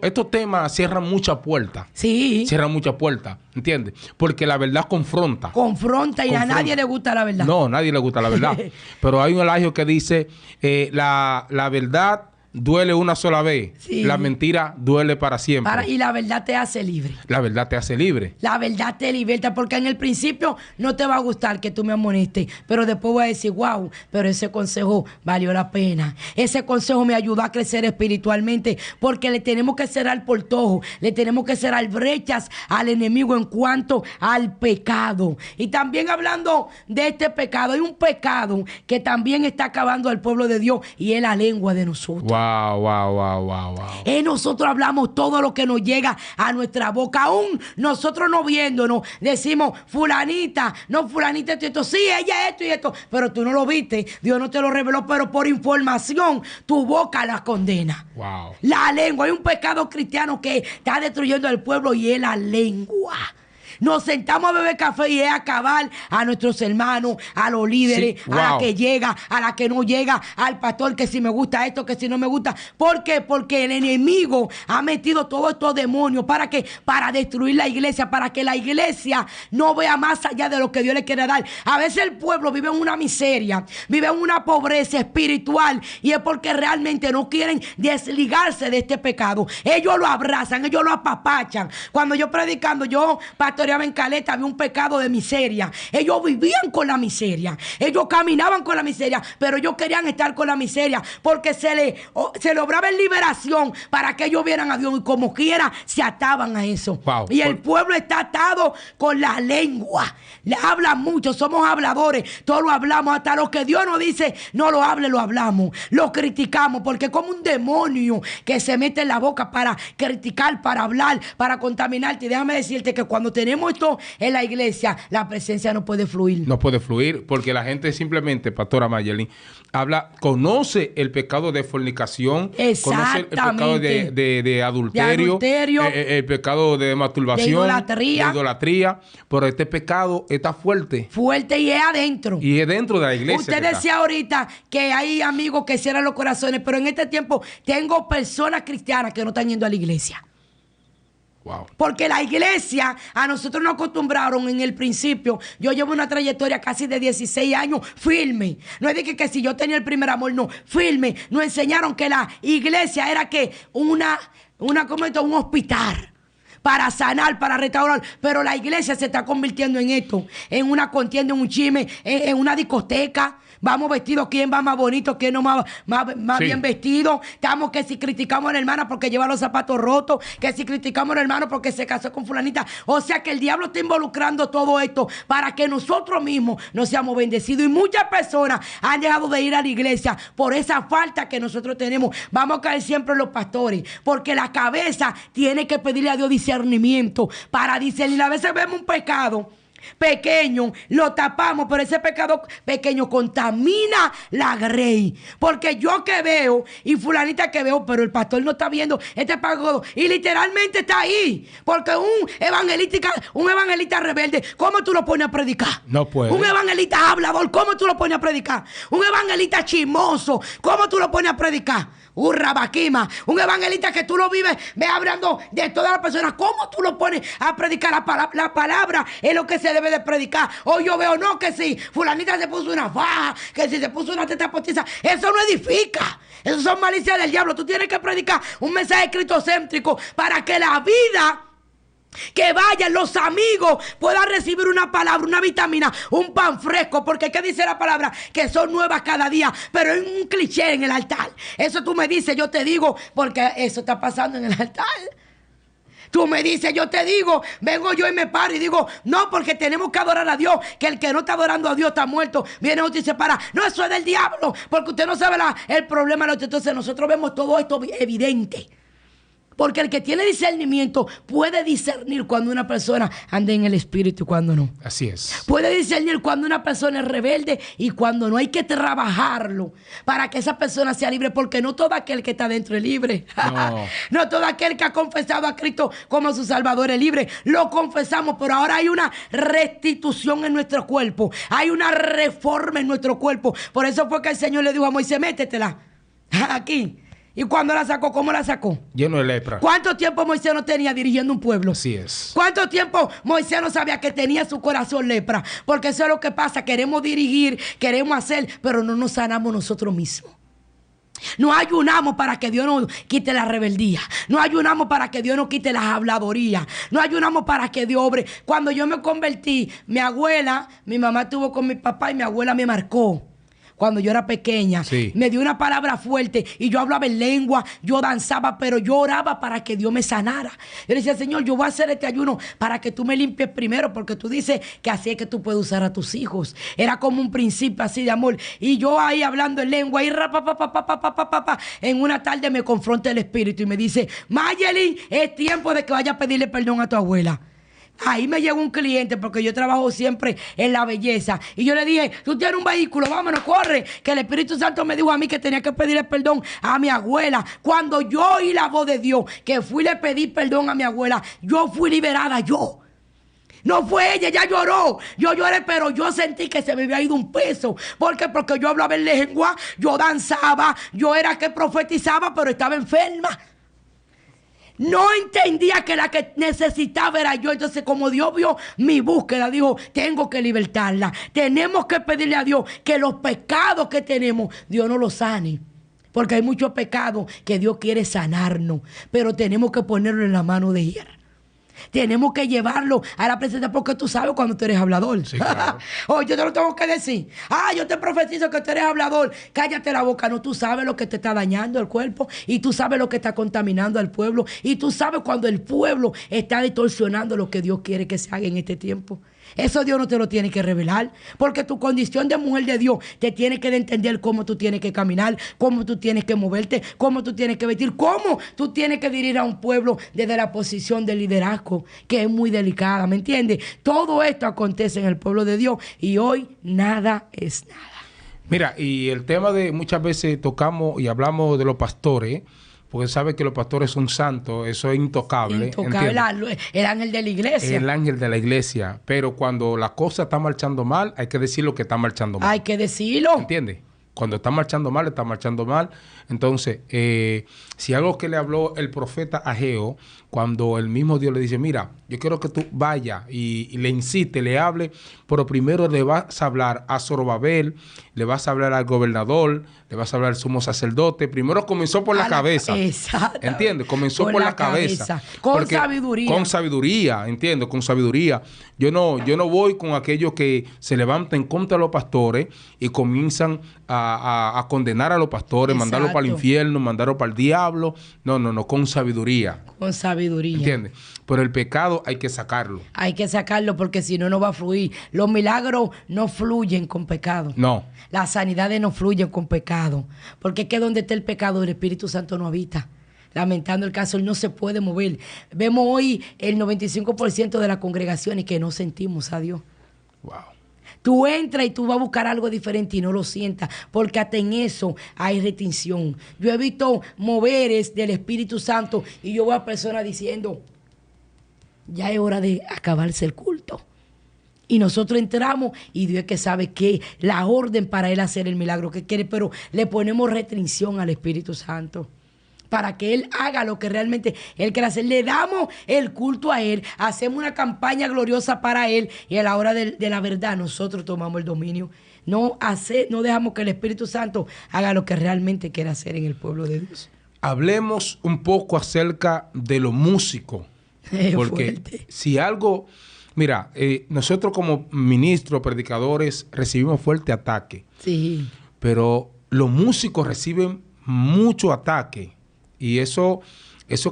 Speaker 2: Estos temas cierran muchas puertas.
Speaker 1: Sí.
Speaker 2: Cierran muchas puertas, ¿entiendes? Porque la verdad confronta.
Speaker 1: Confronta y a nadie le gusta la verdad.
Speaker 2: No, a nadie le gusta la verdad. Pero hay un adagio que dice, la verdad duele una sola vez. Sí. La mentira duele para siempre.
Speaker 1: Y la verdad te hace libre.
Speaker 2: La verdad te hace libre.
Speaker 1: La verdad te liberta, porque en el principio no te va a gustar que tú me amonestes, pero después voy a decir, wow, pero ese consejo valió la pena. Ese consejo me ayudó a crecer espiritualmente, porque le tenemos que cerrar portojos, le tenemos que cerrar brechas al enemigo en cuanto al pecado. Y también hablando de este pecado, hay un pecado que también está acabando al pueblo de Dios, y es la lengua de nosotros.
Speaker 2: Wow.
Speaker 1: Nosotros hablamos todo lo que nos llega a nuestra boca. Aún nosotros no viéndonos, decimos, fulanita, esto, sí, ella esto y esto. Pero tú no lo viste, Dios no te lo reveló, pero por información, tu boca la condena.
Speaker 2: Wow.
Speaker 1: La lengua, hay un pecado cristiano que está destruyendo al pueblo, y es la lengua. Nos sentamos a beber café y es acabar a nuestros hermanos, a los líderes, sí, wow, a la que llega, a la que no llega, al pastor, que si me gusta esto, que si no me gusta. ¿Por qué? Porque el enemigo ha metido todos estos demonios. ¿Para qué? Para destruir la iglesia, para que la iglesia no vea más allá de lo que Dios le quiere dar. A veces el pueblo vive en una miseria, vive en una pobreza espiritual, y es porque realmente no quieren desligarse de este pecado. Ellos lo abrazan, ellos lo apapachan. Cuando yo predicando, yo pastoreaba en Caleta, había un pecado de miseria. Ellos vivían con la miseria, ellos caminaban con la miseria, pero ellos querían estar con la miseria porque se le obraba en liberación para que ellos vieran a Dios, y como quiera se ataban a eso.
Speaker 2: Wow.
Speaker 1: Y el pueblo está atado con la lengua. Le hablan mucho, somos habladores, todo lo hablamos, hasta lo que Dios nos dice no lo hable, lo hablamos, lo criticamos, porque es como un demonio que se mete en la boca para criticar, para hablar, para contaminarte. Y déjame decirte que cuando tenemos esto en la iglesia, la presencia no puede fluir.
Speaker 2: No puede fluir porque la gente simplemente, pastora Mayelin, conoce el pecado de fornicación, conoce el pecado de adulterio, el pecado de masturbación, de idolatría, pero este pecado está fuerte.
Speaker 1: Fuerte, y es adentro.
Speaker 2: Y es dentro de la iglesia.
Speaker 1: Usted decía ahorita que hay amigos que cierran los corazones, pero en este tiempo tengo personas cristianas que no están yendo a la iglesia.
Speaker 2: Wow.
Speaker 1: Porque la iglesia, a nosotros nos acostumbraron en el principio. Yo llevo una trayectoria casi de 16 años firme. No es de que si yo tenía el primer amor, no, firme. Nos enseñaron que la iglesia era que un hospital. para sanar, para restaurar. Pero la iglesia se está convirtiendo en esto, en una contienda, en un chisme, en una discoteca. Vamos vestidos, quién va más bonito, quién no más sí. bien vestido. Estamos que si criticamos a la hermana porque lleva los zapatos rotos, que si criticamos al hermano porque se casó con fulanita. O sea que el diablo está involucrando todo esto para que nosotros mismos no seamos bendecidos. Y muchas personas han dejado de ir a la iglesia por esa falta que nosotros tenemos. Vamos a caer siempre en los pastores, porque la cabeza tiene que pedirle a Dios discernimiento para discernir. A veces vemos un pecado pequeño, lo tapamos, pero ese pecado pequeño contamina la grey. Porque yo que veo y fulanita que veo, pero el pastor no está viendo este pecado y literalmente está ahí. Porque un evangelista rebelde, ¿cómo tú lo pones a predicar?
Speaker 2: No puede.
Speaker 1: Un evangelista hablador, ¿cómo tú lo pones a predicar? Un evangelista chismoso, ¿cómo tú lo pones a predicar? Un rabaquima, un evangelista que tú lo vives, ve hablando de todas las personas. ¿Cómo tú lo pones a predicar? La palabra es lo que se debe de predicar. O yo veo, no, que si fulanita se puso una faja, que si se puso una teta postiza, eso no edifica. Eso son malicias del diablo. Tú tienes que predicar un mensaje cristocéntrico para que la vida que vayan los amigos puedan recibir una palabra, una vitamina, un pan fresco, porque ¿qué dice la palabra? Que son nuevas cada día, pero es un cliché en el altar. Eso tú me dices, yo te digo, porque eso está pasando en el altar. Tú me dices, yo te digo, vengo yo y me paro y digo, no, porque tenemos que adorar a Dios, que el que no está adorando a Dios está muerto. Viene otro y se para, no, eso es del diablo, porque usted no sabe el problema. Entonces nosotros vemos todo esto evidente. Porque el que tiene discernimiento puede discernir cuando una persona anda en el espíritu y cuando no.
Speaker 2: Así es.
Speaker 1: Puede discernir cuando una persona es rebelde y cuando no. Hay que trabajarlo para que esa persona sea libre, porque no todo aquel que está dentro es libre. No. No todo aquel que ha confesado a Cristo como su Salvador es libre. Lo confesamos, pero ahora hay una restitución en nuestro cuerpo. Hay una reforma en nuestro cuerpo. Por eso fue que el Señor le dijo a Moisés, métetela aquí. ¿Y cuando la sacó? ¿Cómo la sacó?
Speaker 2: Lleno de lepra.
Speaker 1: ¿Cuánto tiempo Moisés no tenía dirigiendo un pueblo?
Speaker 2: Así es.
Speaker 1: ¿Cuánto tiempo Moisés no sabía que tenía su corazón lepra? Porque eso es lo que pasa. Queremos dirigir, queremos hacer, pero no nos sanamos nosotros mismos. No ayunamos para que Dios nos quite la rebeldía. No ayunamos para que Dios nos quite las habladorías. No ayunamos para que Dios obre. Cuando yo me convertí, mi mamá estuvo con mi papá y mi abuela me marcó. Cuando yo era pequeña, sí. Me dio una palabra fuerte y yo hablaba en lengua, yo danzaba, pero yo oraba para que Dios me sanara. Yo le decía, Señor, yo voy a hacer este ayuno para que tú me limpies primero, porque tú dices que así es que tú puedes usar a tus hijos. Era como un principio así de amor. Y yo ahí hablando en lengua, y en una tarde me confronta el Espíritu y me dice, Mayelin, es tiempo de que vayas a pedirle perdón a tu abuela. Ahí me llegó un cliente, porque yo trabajo siempre en la belleza. Y yo le dije, tú tienes un vehículo, vámonos, corre. Que el Espíritu Santo me dijo a mí que tenía que pedirle perdón a mi abuela. Cuando yo oí la voz de Dios, que fui y le pedí perdón a mi abuela, yo fui liberada, yo. No fue ella, ella lloró. Yo lloré, pero yo sentí que se me había ido un peso. ¿Por qué? Porque yo hablaba en lengua, yo danzaba, yo era que profetizaba, pero estaba enferma. No entendía que la que necesitaba era yo. Entonces, como Dios vio mi búsqueda, dijo, tengo que libertarla. Tenemos que pedirle a Dios que los pecados que tenemos, Dios no los sane. Porque hay muchos pecados que Dios quiere sanarnos. Pero tenemos que ponerlo en la mano de Él. Tenemos que llevarlo a la presencia, porque tú sabes cuando tú eres hablador.
Speaker 2: Sí, claro.
Speaker 1: Oh, yo te lo tengo que decir. Yo te profetizo que tú eres hablador. Cállate la boca. No, tú sabes lo que te está dañando el cuerpo, y tú sabes lo que está contaminando al pueblo, y tú sabes cuando el pueblo está distorsionando lo que Dios quiere que se haga en este tiempo. Eso Dios no te lo tiene que revelar, porque tu condición de mujer de Dios te tiene que entender cómo tú tienes que caminar, cómo tú tienes que moverte, cómo tú tienes que vestir, cómo tú tienes que dirigir a un pueblo desde la posición de liderazgo, que es muy delicada, ¿me entiendes? Todo esto acontece en el pueblo de Dios y hoy nada es nada.
Speaker 2: Mira, y el tema de muchas veces tocamos y hablamos de los pastores, porque sabe que los pastores son santos, eso es intocable.
Speaker 1: Intocable, el ángel de la iglesia.
Speaker 2: El ángel de la iglesia. Pero cuando la cosa está marchando mal, hay que decir lo que está marchando mal.
Speaker 1: Hay que decirlo.
Speaker 2: ¿Entiendes? Cuando está marchando mal, está marchando mal. Entonces, si algo que le habló el profeta Ageo, cuando el mismo Dios le dice, mira, yo quiero que tú vayas y le insiste, le hable, pero primero le vas a hablar a Zorobabel, le vas a hablar al gobernador, le vas a hablar al sumo sacerdote. Primero comenzó por la cabeza.
Speaker 1: Exacto.
Speaker 2: ¿Entiendes? Comenzó por la cabeza.
Speaker 1: Con sabiduría.
Speaker 2: Con sabiduría, entiendo, con sabiduría. Yo no voy con aquellos que se levantan contra los pastores y comienzan a condenar a los pastores,
Speaker 1: Exacto.
Speaker 2: mandarlos para el infierno, mandarlos para el diablo. No, con sabiduría.
Speaker 1: Con sabiduría.
Speaker 2: ¿Entiendes? Pero el pecado hay que sacarlo.
Speaker 1: Hay que sacarlo porque si no, no va a fluir. Los milagros no fluyen con pecado.
Speaker 2: No.
Speaker 1: Las sanidades no fluyen con pecado. Porque es que donde está el pecado, el Espíritu Santo no habita. Lamentando el caso, Él no se puede mover. Vemos hoy el 95% de las congregaciones que no sentimos a Dios.
Speaker 2: Wow.
Speaker 1: Tú entras y tú vas a buscar algo diferente y no lo sientas, porque hasta en eso hay retención. Yo he visto moveres del Espíritu Santo y yo veo a personas diciendo, ya es hora de acabarse el culto. Y nosotros entramos y Dios es que sabe que la orden para Él hacer el milagro que quiere, pero le ponemos restricción al Espíritu Santo para que Él haga lo que realmente Él quiere hacer. Le damos el culto a Él, hacemos una campaña gloriosa para Él y a la hora de la verdad nosotros tomamos el dominio. No dejamos que el Espíritu Santo haga lo que realmente quiere hacer en el pueblo de Dios.
Speaker 2: Hablemos un poco acerca de los músicos. Porque
Speaker 1: fuerte.
Speaker 2: si algo... Mira, nosotros como ministros, predicadores, recibimos fuerte ataque.
Speaker 1: Sí.
Speaker 2: Pero los músicos reciben mucho ataque. Y eso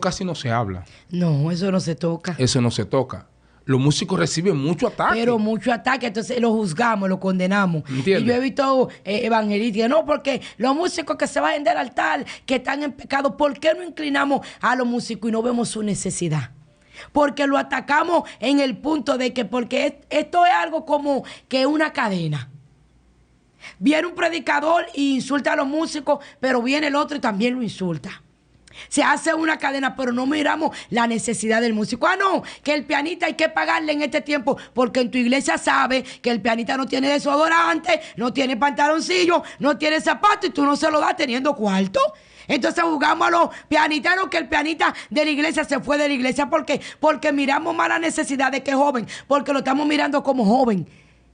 Speaker 2: casi no se habla.
Speaker 1: No, eso no se toca.
Speaker 2: Eso no se toca. Los músicos reciben mucho ataque.
Speaker 1: Pero mucho ataque, entonces lo juzgamos, lo condenamos.
Speaker 2: ¿Entiendes?
Speaker 1: Y yo he visto evangelistas, no, porque los músicos que se vayan del altar, que están en pecado, ¿por qué no inclinamos a los músicos y no vemos su necesidad? Porque lo atacamos en el punto de que, porque esto es algo como que una cadena. Viene un predicador y insulta a los músicos, pero viene el otro y también lo insulta. Se hace una cadena, pero no miramos la necesidad del músico. Ah, no, que el pianista hay que pagarle en este tiempo, porque en tu iglesia sabe que el pianista no tiene desodorante, no tiene pantaloncillo, no tiene zapato y tú no se lo das teniendo cuarto. Entonces jugamos a los pianistas, que el pianista de la iglesia se fue de la iglesia. ¿Por qué? Porque miramos más la necesidad de que es joven, porque lo estamos mirando como joven.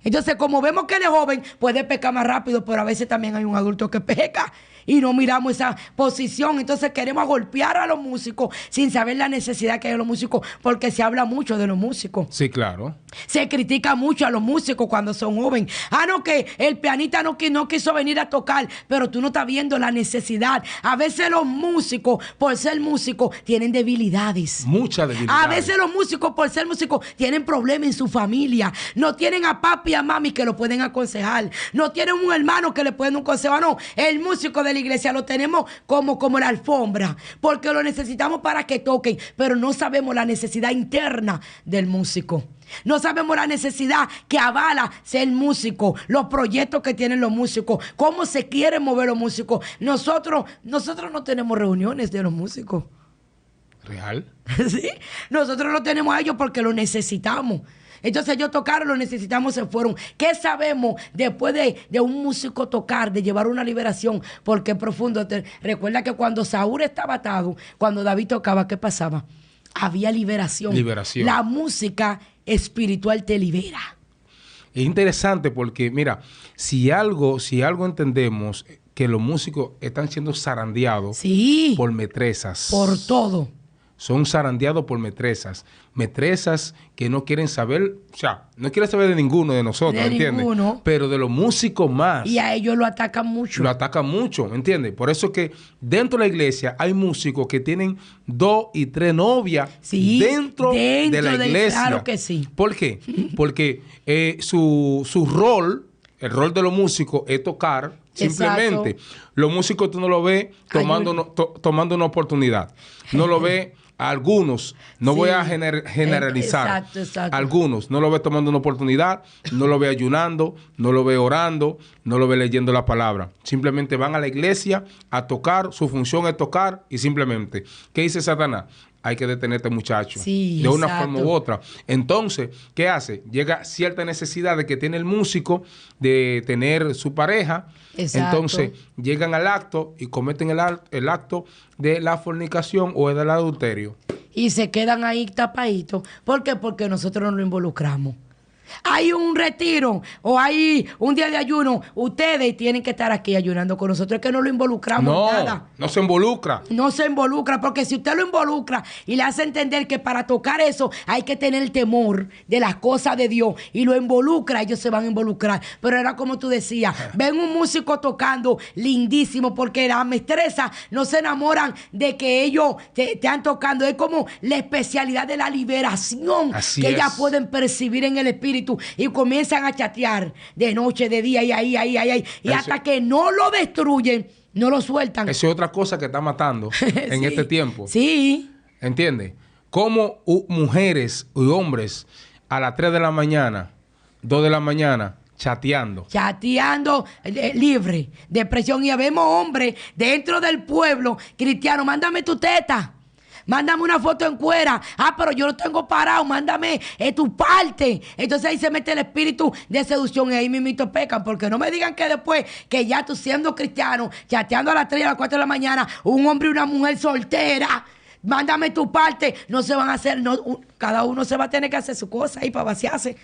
Speaker 1: Entonces, como vemos que él es joven, puede pecar más rápido, pero a veces también hay un adulto que peca y no miramos esa posición. Entonces queremos golpear a los músicos sin saber la necesidad que hay de los músicos, porque se habla mucho de los músicos.
Speaker 2: Sí, claro.
Speaker 1: Se critica mucho a los músicos cuando son jóvenes. Ah, no, que el pianista no quiso venir a tocar, pero tú no estás viendo la necesidad. A veces los músicos, por ser músicos, tienen debilidades.
Speaker 2: Muchas debilidades.
Speaker 1: A veces los músicos, por ser músicos, tienen problemas en su familia. No tienen a papi y a mami que lo pueden aconsejar. No tienen un hermano que le pueden aconsejar. No, el músico de la iglesia lo tenemos como la alfombra, porque lo necesitamos para que toquen, pero no sabemos la necesidad interna del músico. No sabemos la necesidad que avala ser músico, los proyectos que tienen los músicos, cómo se quieren mover los músicos. Nosotros no tenemos reuniones de los músicos.
Speaker 2: ¿Real?
Speaker 1: ¿Sí? Nosotros lo tenemos a ellos porque lo necesitamos. Entonces ellos tocaron, lo necesitamos, se fueron. ¿Qué sabemos después de un músico tocar, de llevar una liberación? Porque es profundo. Recuerda que cuando Saúl estaba atado, cuando David tocaba, ¿qué pasaba? Había liberación.
Speaker 2: Liberación.
Speaker 1: La música espiritual te libera.
Speaker 2: Es interesante porque, mira, si algo entendemos, que los músicos están siendo zarandeados
Speaker 1: Sí.
Speaker 2: por metresas.
Speaker 1: Por todo.
Speaker 2: Son zarandeados por metresas. Metresas que no quieren saber, o sea, no quieren saber de ninguno de nosotros,
Speaker 1: De
Speaker 2: ¿entiendes?
Speaker 1: ninguno.
Speaker 2: Pero de los músicos más.
Speaker 1: Y a ellos lo atacan mucho.
Speaker 2: Lo atacan mucho, ¿entiendes? Por eso que dentro de la iglesia hay músicos que tienen 2 y 3 novias
Speaker 1: Sí,
Speaker 2: dentro de la iglesia.
Speaker 1: Claro que sí.
Speaker 2: ¿Por qué? Porque su rol, el rol de los músicos es tocar. Simplemente.
Speaker 1: Exacto.
Speaker 2: Los músicos tú no lo ves tomando una oportunidad. No lo ves a algunos. No
Speaker 1: Sí.
Speaker 2: voy a generalizar.
Speaker 1: Exacto.
Speaker 2: Algunos no lo ves tomando una oportunidad, no lo ves ayunando, no lo ves orando, no lo ves leyendo la palabra. Simplemente van a la iglesia a tocar, su función es tocar y simplemente, ¿qué dice Satanás? hay que detener a este muchacho.
Speaker 1: Sí,
Speaker 2: de una
Speaker 1: exacto.
Speaker 2: forma u otra. Entonces, ¿qué hace? Llega cierta necesidad de que tiene el músico de tener su pareja.
Speaker 1: Exacto.
Speaker 2: Entonces, llegan al acto y cometen el acto de la fornicación o del adulterio.
Speaker 1: Y se quedan ahí tapaditos. ¿Por qué? Porque nosotros no lo involucramos. Hay un retiro o hay un día de ayuno. Ustedes tienen que estar aquí ayunando con nosotros. Es que no lo involucramos en nada.
Speaker 2: No se involucra.
Speaker 1: No se involucra, porque si usted lo involucra y le hace entender que para tocar eso hay que tener el temor de las cosas de Dios y lo involucra, ellos se van a involucrar. Pero era como tú decías, ven un músico tocando lindísimo, porque las maestresas no se enamoran de que ellos te están tocando. Es como la especialidad de la liberación
Speaker 2: Así
Speaker 1: que ellas
Speaker 2: es.
Speaker 1: pueden percibir en el espíritu y comienzan a chatear de noche, de día y ahí. Y
Speaker 2: Eso-
Speaker 1: hasta que no lo destruyen, no lo sueltan.
Speaker 2: Esa es otra cosa que está matando en
Speaker 1: Sí,
Speaker 2: este tiempo.
Speaker 1: Sí.
Speaker 2: ¿Entiendes? Como mujeres y hombres a las 3 de la mañana, 2 de la mañana, chateando.
Speaker 1: Chateando libre de presión. Y habemos hombres dentro del pueblo cristiano. Mándame tu teta. Mándame una foto en cuera. Ah, pero yo lo tengo parado. Mándame tu parte. Entonces ahí se mete el espíritu de seducción y ahí mismito pecan. Porque no me digan que después que ya tú siendo cristiano, chateando a las 3 y a las 4 de la mañana, un hombre y una mujer soltera, mándame tu parte. No se van a hacer, cada uno se va a tener que hacer su cosa ahí para vaciarse.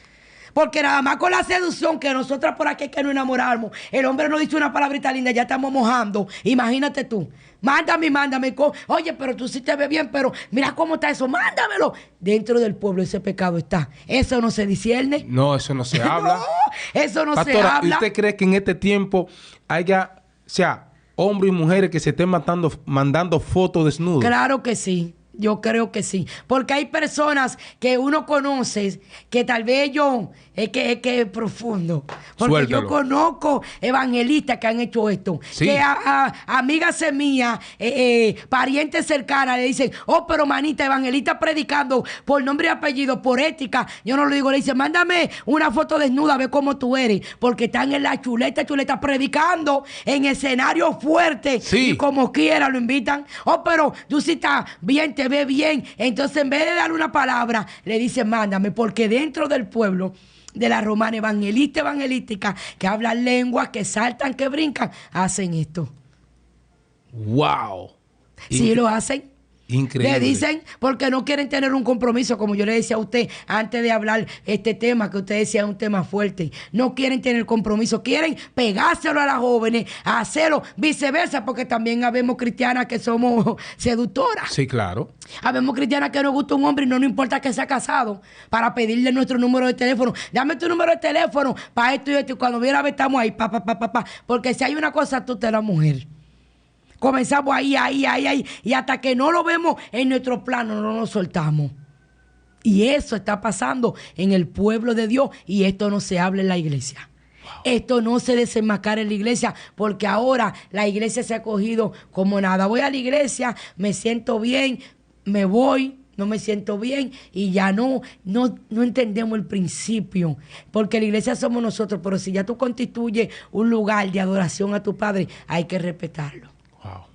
Speaker 1: Porque nada más con la seducción que nosotras por aquí que nos enamoramos, el hombre nos dice una palabrita linda, ya estamos mojando. Imagínate tú. Mándame. Oye, pero tú sí te ves bien, pero mira cómo está eso. Mándamelo. Dentro del pueblo ese pecado está. Eso no se discierne.
Speaker 2: No, eso no se habla.
Speaker 1: No, eso no se
Speaker 2: Pastora,
Speaker 1: habla.
Speaker 2: ¿usted cree que en este tiempo haya, o sea, hombres y mujeres que se estén mandando fotos desnudos?
Speaker 1: Claro que sí. Yo creo que sí. Porque hay personas que uno conoce que tal vez es que es profundo. Porque
Speaker 2: Suéltalo.
Speaker 1: yo conozco evangelistas que han hecho esto.
Speaker 2: Sí.
Speaker 1: Que a amigas mías, parientes cercanas le dicen, oh, pero manita, evangelista predicando por nombre y apellido, por ética. Yo no lo digo, le dicen, mándame una foto desnuda, ve cómo tú eres. Porque están en la chuleta predicando en escenario fuerte.
Speaker 2: Sí.
Speaker 1: Y como quiera lo invitan. Oh, pero tú sí estás bien, te ve bien. Entonces, en vez de darle una palabra, le dicen, mándame, porque dentro del pueblo de la romana evangelística, que hablan lenguas, que saltan, que brincan, hacen esto.
Speaker 2: ¡Wow!
Speaker 1: Sí lo hacen.
Speaker 2: Increíble.
Speaker 1: Le dicen porque no quieren tener un compromiso, como yo le decía a usted antes de hablar este tema, que usted decía es un tema fuerte. No quieren tener compromiso, quieren pegárselo a las jóvenes, hacerlo viceversa, porque también habemos cristianas que somos seductoras.
Speaker 2: Sí, claro.
Speaker 1: Habemos cristianas que nos gusta un hombre y no nos importa que sea casado, para pedirle nuestro número de teléfono. Dame tu número de teléfono para esto y esto. Y cuando viera a ver, estamos ahí, porque si hay una cosa, tú te la mujer. Comenzamos ahí. Y hasta que no lo vemos en nuestro plano, no nos soltamos. Y eso está pasando en el pueblo de Dios. Y esto no se habla en la iglesia. Wow. Esto no se desenmascara en la iglesia. Porque ahora la iglesia se ha cogido como nada. Voy a la iglesia, me siento bien, me voy, no me siento bien. Y ya no entendemos el principio. Porque la iglesia somos nosotros. Pero si ya tú constituyes un lugar de adoración a tu Padre, hay que respetarlo.
Speaker 2: Wow.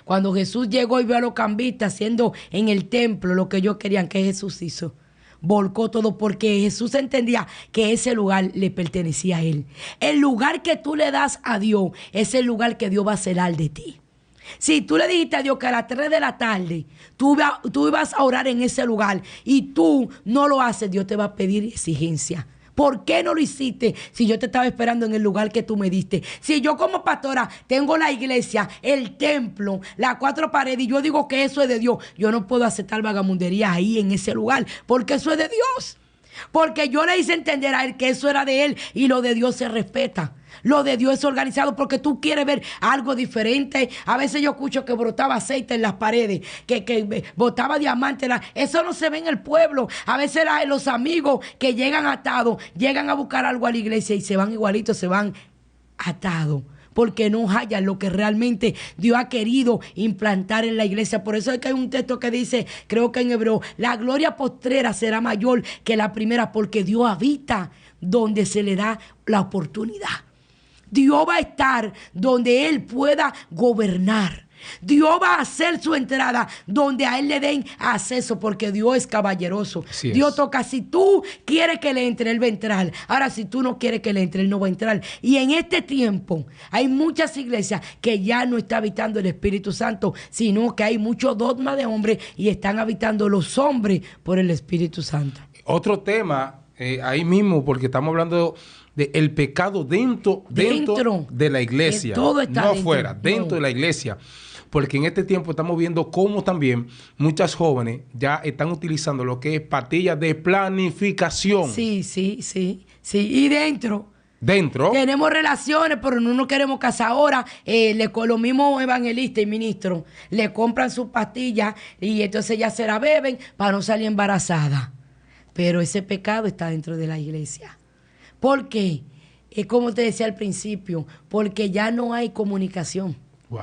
Speaker 1: Cuando Jesús llegó y vio a los cambistas haciendo en el templo lo que ellos querían, que Jesús hizo, volcó todo, porque Jesús entendía que ese lugar le pertenecía a Él. El lugar que tú le das a Dios es el lugar que Dios va a celar de ti. Si tú le dijiste a Dios que a las 3 de la tarde tú ibas a orar en ese lugar y tú no lo haces, Dios te va a pedir exigencia. ¿Por qué no lo hiciste si yo te estaba esperando en el lugar que tú me diste? Si yo como pastora tengo la iglesia, el templo, las 4 paredes y yo digo que eso es de Dios, yo no puedo aceptar vagamundería ahí en ese lugar porque eso es de Dios. Porque yo le hice entender a él que eso era de él y lo de Dios se respeta. Lo de Dios es organizado porque tú quieres ver algo diferente. A veces yo escucho que brotaba aceite en las paredes, que botaba diamantes. Eso no se ve en el pueblo. A veces los amigos que llegan atados, llegan a buscar algo a la iglesia y se van igualitos, se van atados. Porque no hallan lo que realmente Dios ha querido implantar en la iglesia. Por eso es que hay un texto que dice, creo que en hebreo, la gloria postrera será mayor que la primera, porque Dios habita donde se le da la oportunidad. Dios va a estar donde Él pueda gobernar. Dios va a hacer su entrada donde a él le den acceso, porque Dios es caballeroso.
Speaker 2: Así
Speaker 1: Dios
Speaker 2: es.
Speaker 1: toca, si tú quieres que le entre, él va a entrar. Ahora, si tú no quieres que le entre, él no va a entrar. Y en este tiempo hay muchas iglesias que ya no está habitando el Espíritu Santo, sino que hay mucho dogma de hombres y están habitando los hombres por el Espíritu Santo.
Speaker 2: Otro tema, ahí mismo, porque estamos hablando del pecado dentro de la iglesia.
Speaker 1: Todo está
Speaker 2: no
Speaker 1: dentro.
Speaker 2: afuera, dentro
Speaker 1: No.
Speaker 2: de la iglesia. Porque en este tiempo estamos viendo cómo también muchas jóvenes ya están utilizando lo que es pastillas de planificación.
Speaker 1: Sí, sí, sí, sí. Y dentro
Speaker 2: Dentro.
Speaker 1: tenemos relaciones, pero no nos queremos casar ahora. Los mismos evangelistas y ministros le compran sus pastillas y entonces ya se la beben para no salir embarazada. Pero ese pecado está dentro de la iglesia. ¿Por qué? Es como te decía al principio, porque ya no hay comunicación.
Speaker 2: Wow.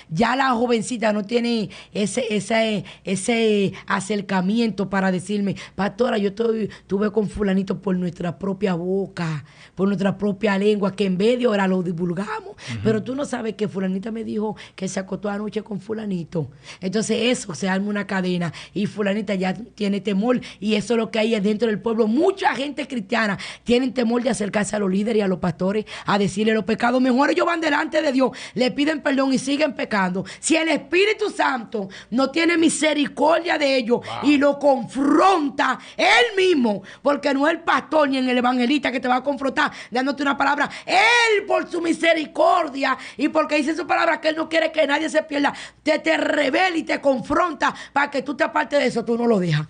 Speaker 1: Ya la jovencita no tiene ese acercamiento para decirme, pastora, yo estuve con fulanito por nuestra propia boca, por nuestra propia lengua, que en vez de orar lo divulgamos. Pero tú no sabes que fulanita me dijo que se acostó anoche con fulanito. Entonces eso se arma una cadena y fulanita ya tiene temor, y eso es lo que hay dentro del pueblo. Mucha gente cristiana tienen temor de acercarse a los líderes y a los pastores a decirle los pecados. Mejor ellos van delante de Dios, le piden perdón y siguen pecando. Si el Espíritu Santo no tiene misericordia de ellos y lo confronta él mismo, porque no es el pastor ni el evangelista que te va a confrontar dándote una palabra, él por su misericordia y porque dice su palabra que él no quiere que nadie se pierda, te revela y te confronta para que tú te apartes de eso, tú no lo dejas.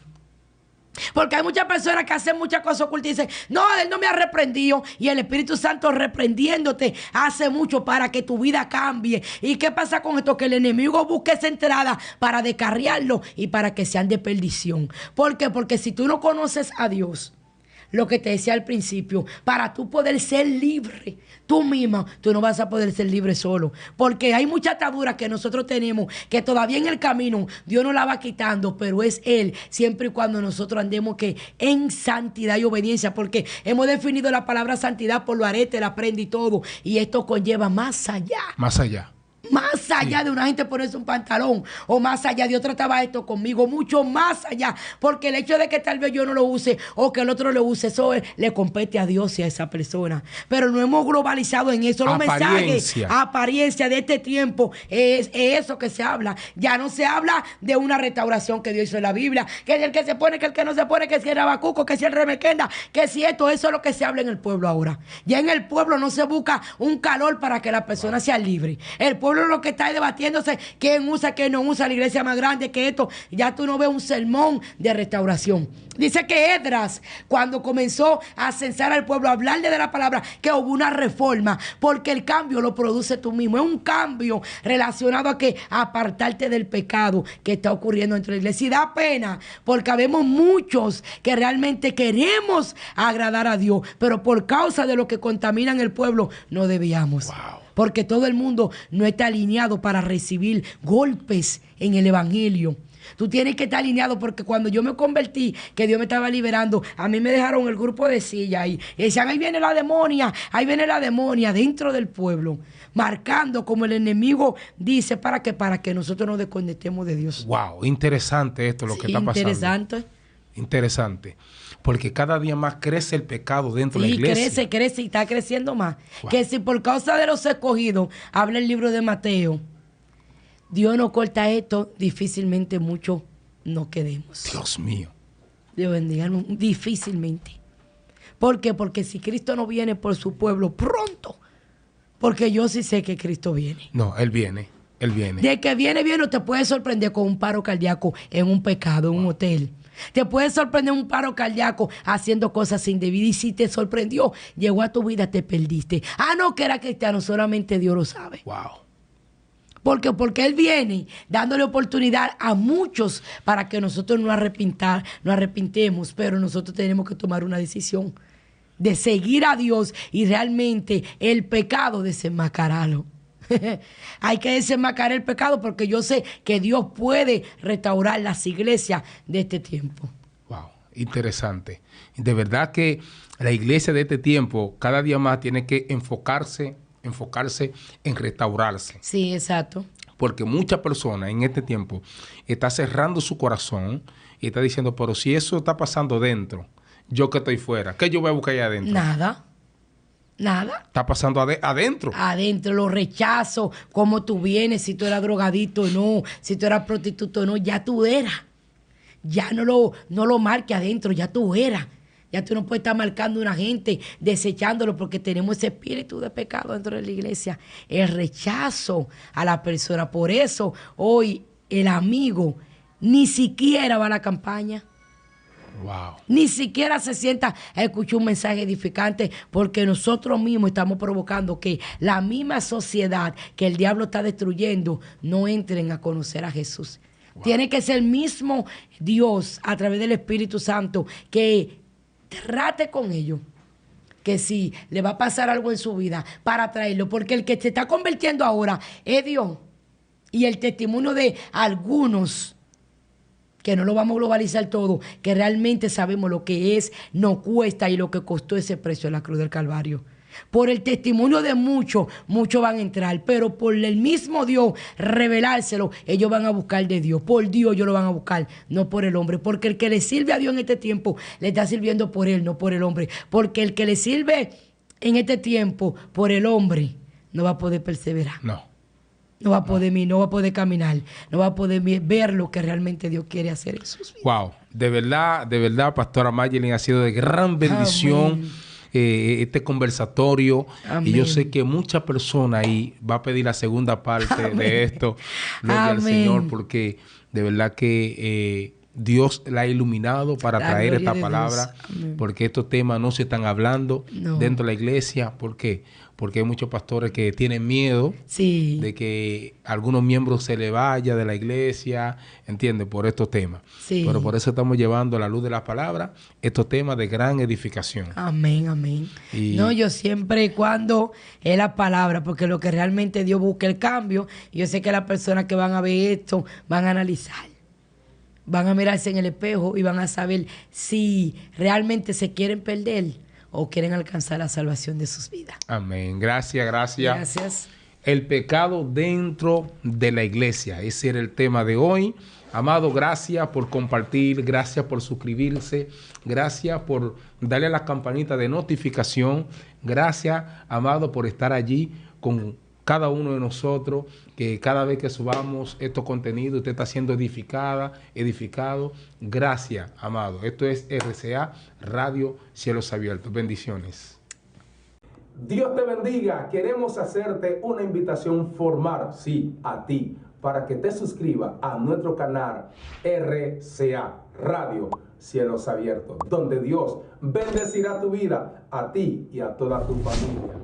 Speaker 1: Porque hay muchas personas que hacen muchas cosas ocultas y dicen, no, él no me ha reprendido. Y el Espíritu Santo reprendiéndote hace mucho para que tu vida cambie. ¿Y qué pasa con esto? Que el enemigo busque esa entrada para descarriarlo y para que sean de perdición. ¿Por qué? Porque si tú no conoces a Dios, lo que te decía al principio, para tú poder ser libre, tú misma, tú no vas a poder ser libre solo. Porque hay mucha atadura que nosotros tenemos, que todavía en el camino Dios nos la va quitando, pero es Él, siempre y cuando nosotros andemos que en santidad y obediencia, porque hemos definido la palabra santidad por lo arete, la prenda y todo, y esto conlleva más allá.
Speaker 2: Más allá.
Speaker 1: Más allá de una gente ponerse un pantalón, o más allá de otra trataba esto conmigo, mucho más allá, porque el hecho de que tal vez yo no lo use o que el otro lo use, eso le compete a Dios y a esa persona. Pero no hemos globalizado en eso. Los mensajes, apariencia de este tiempo es eso que se habla. Ya no se habla de una restauración que Dios hizo en la Biblia, que es el que se pone, que el que no se pone, que si el Habacuco, que si el Remequenda, que si esto, eso es lo que se habla en el pueblo ahora. Ya en el pueblo no se busca un calor para que la persona sea libre. El pueblo lo que está es debatiéndose quién usa, quién no usa, la iglesia más grande que esto. Ya tú no ves un sermón de restauración. Dice que Esdras, cuando comenzó a censar al pueblo, a hablarle de la palabra, que hubo una reforma, porque el cambio lo produce tú mismo. Es un cambio relacionado a que apartarte del pecado que está ocurriendo entre la iglesia. Y da pena, porque habemos muchos que realmente queremos agradar a Dios, pero por causa de lo que contaminan el pueblo, no debíamos.
Speaker 2: Wow.
Speaker 1: Porque todo el mundo no está alineado para recibir golpes en el evangelio. Tú tienes que estar alineado, porque cuando yo me convertí, que Dios me estaba liberando, a mí me dejaron el grupo de silla ahí. Y decían, ahí viene la demonia dentro del pueblo, marcando como el enemigo dice, para que nosotros nos desconectemos de Dios.
Speaker 2: Wow, interesante esto, lo que está pasando. Interesante. Porque cada día más crece el pecado dentro de la iglesia.
Speaker 1: Crece y está creciendo más.
Speaker 2: Wow.
Speaker 1: Que si por causa de los escogidos, habla el libro de Mateo, Dios no corta esto, difícilmente mucho nos quedemos.
Speaker 2: Dios mío.
Speaker 1: Dios bendiga, difícilmente. ¿Por qué? Porque si Cristo no viene por su pueblo pronto, porque yo sí sé que Cristo viene.
Speaker 2: No, Él viene. Él viene.
Speaker 1: De que viene, no te puede sorprender con un paro cardíaco en un pecado, en un hotel. Te puede sorprender un paro cardíaco haciendo cosas indebidas. Y si te sorprendió, llegó a tu vida, te perdiste. Ah, no, que era cristiano, solamente Dios lo sabe.
Speaker 2: Wow.
Speaker 1: Porque Él viene dándole oportunidad a muchos para que nosotros nos arrepintemos, pero nosotros tenemos que tomar una decisión de seguir a Dios y realmente el pecado desenmascararlo. Hay que desenmascarar el pecado, porque yo sé que Dios puede restaurar las iglesias de este tiempo.
Speaker 2: Wow, interesante. De verdad que la iglesia de este tiempo cada día más tiene que enfocarse en restaurarse.
Speaker 1: Sí, exacto.
Speaker 2: Porque muchas personas en este tiempo están cerrando su corazón y está diciendo, pero si eso está pasando dentro, yo que estoy fuera, ¿qué yo voy a buscar allá adentro?
Speaker 1: Nada. Nada.
Speaker 2: Está pasando adentro.
Speaker 1: Adentro, los rechazos, cómo tú vienes, si tú eras drogadito o no, si tú eras prostituto o no, ya tú eras. Ya no lo marques adentro, ya tú eras. Ya tú no puedes estar marcando a una gente, desechándolo, porque tenemos ese espíritu de pecado dentro de la iglesia. El rechazo a la persona. Por eso, hoy, el amigo ni siquiera va a la campaña.
Speaker 2: Wow.
Speaker 1: Ni siquiera se sienta a escuchar un mensaje edificante, porque nosotros mismos estamos provocando que la misma sociedad que el diablo está destruyendo no entren a conocer a Jesús. Wow. Tiene que ser el mismo Dios a través del Espíritu Santo que trate con ellos, que si le va a pasar algo en su vida para traerlo, porque el que se está convirtiendo ahora es Dios, y el testimonio de algunos, que no lo vamos a globalizar todo, que realmente sabemos lo que es, nos cuesta y lo que costó ese precio en la cruz del Calvario. Por el testimonio de muchos van a entrar, pero por el mismo Dios revelárselo, ellos van a buscar de Dios. Por Dios ellos lo van a buscar, no por el hombre. Porque el que le sirve a Dios en este tiempo, le está sirviendo por él, no por el hombre. Porque el que le sirve en este tiempo por el hombre, no va a poder perseverar. No va a poder no va a poder caminar, no va a poder ver lo que realmente Dios quiere hacer en sus vidas.
Speaker 2: Wow, de verdad, Pastora Mayelin, ha sido de gran bendición este conversatorio. Amén. Y yo sé que muchas personas ahí va a pedir la segunda parte Amén. De esto. Gloria al Señor, porque de verdad que Dios la ha iluminado para traer esta palabra, porque estos temas no se están hablando dentro de la iglesia. ¿Por qué? Porque hay muchos pastores que tienen miedo de que algunos miembros se le vaya de la iglesia, ¿entiendes? Por estos temas. Pero por eso estamos llevando a la luz de la palabra estos temas de gran edificación.
Speaker 1: Amén, amén. No, yo siempre cuando es la palabra, porque lo que realmente Dios busca el cambio, yo sé que las personas que van a ver esto van a analizar. Van a mirarse en el espejo y van a saber si realmente se quieren perder o quieren alcanzar la salvación de sus vidas.
Speaker 2: Amén. Gracias. El pecado dentro de la iglesia. Ese era el tema de hoy. Amado, gracias por compartir, gracias por suscribirse, gracias por darle a la campanita de notificación. Gracias, amado, por estar allí con cada uno de nosotros, que cada vez que subamos estos contenidos, usted está siendo edificado. Gracias, amado. Esto es RCA, Radio Cielos Abiertos. Bendiciones. Dios te bendiga. Queremos hacerte una invitación formal, sí, a ti, para que te suscribas a nuestro canal RCA, Radio Cielos Abiertos, donde Dios bendecirá tu vida, a ti y a toda tu familia.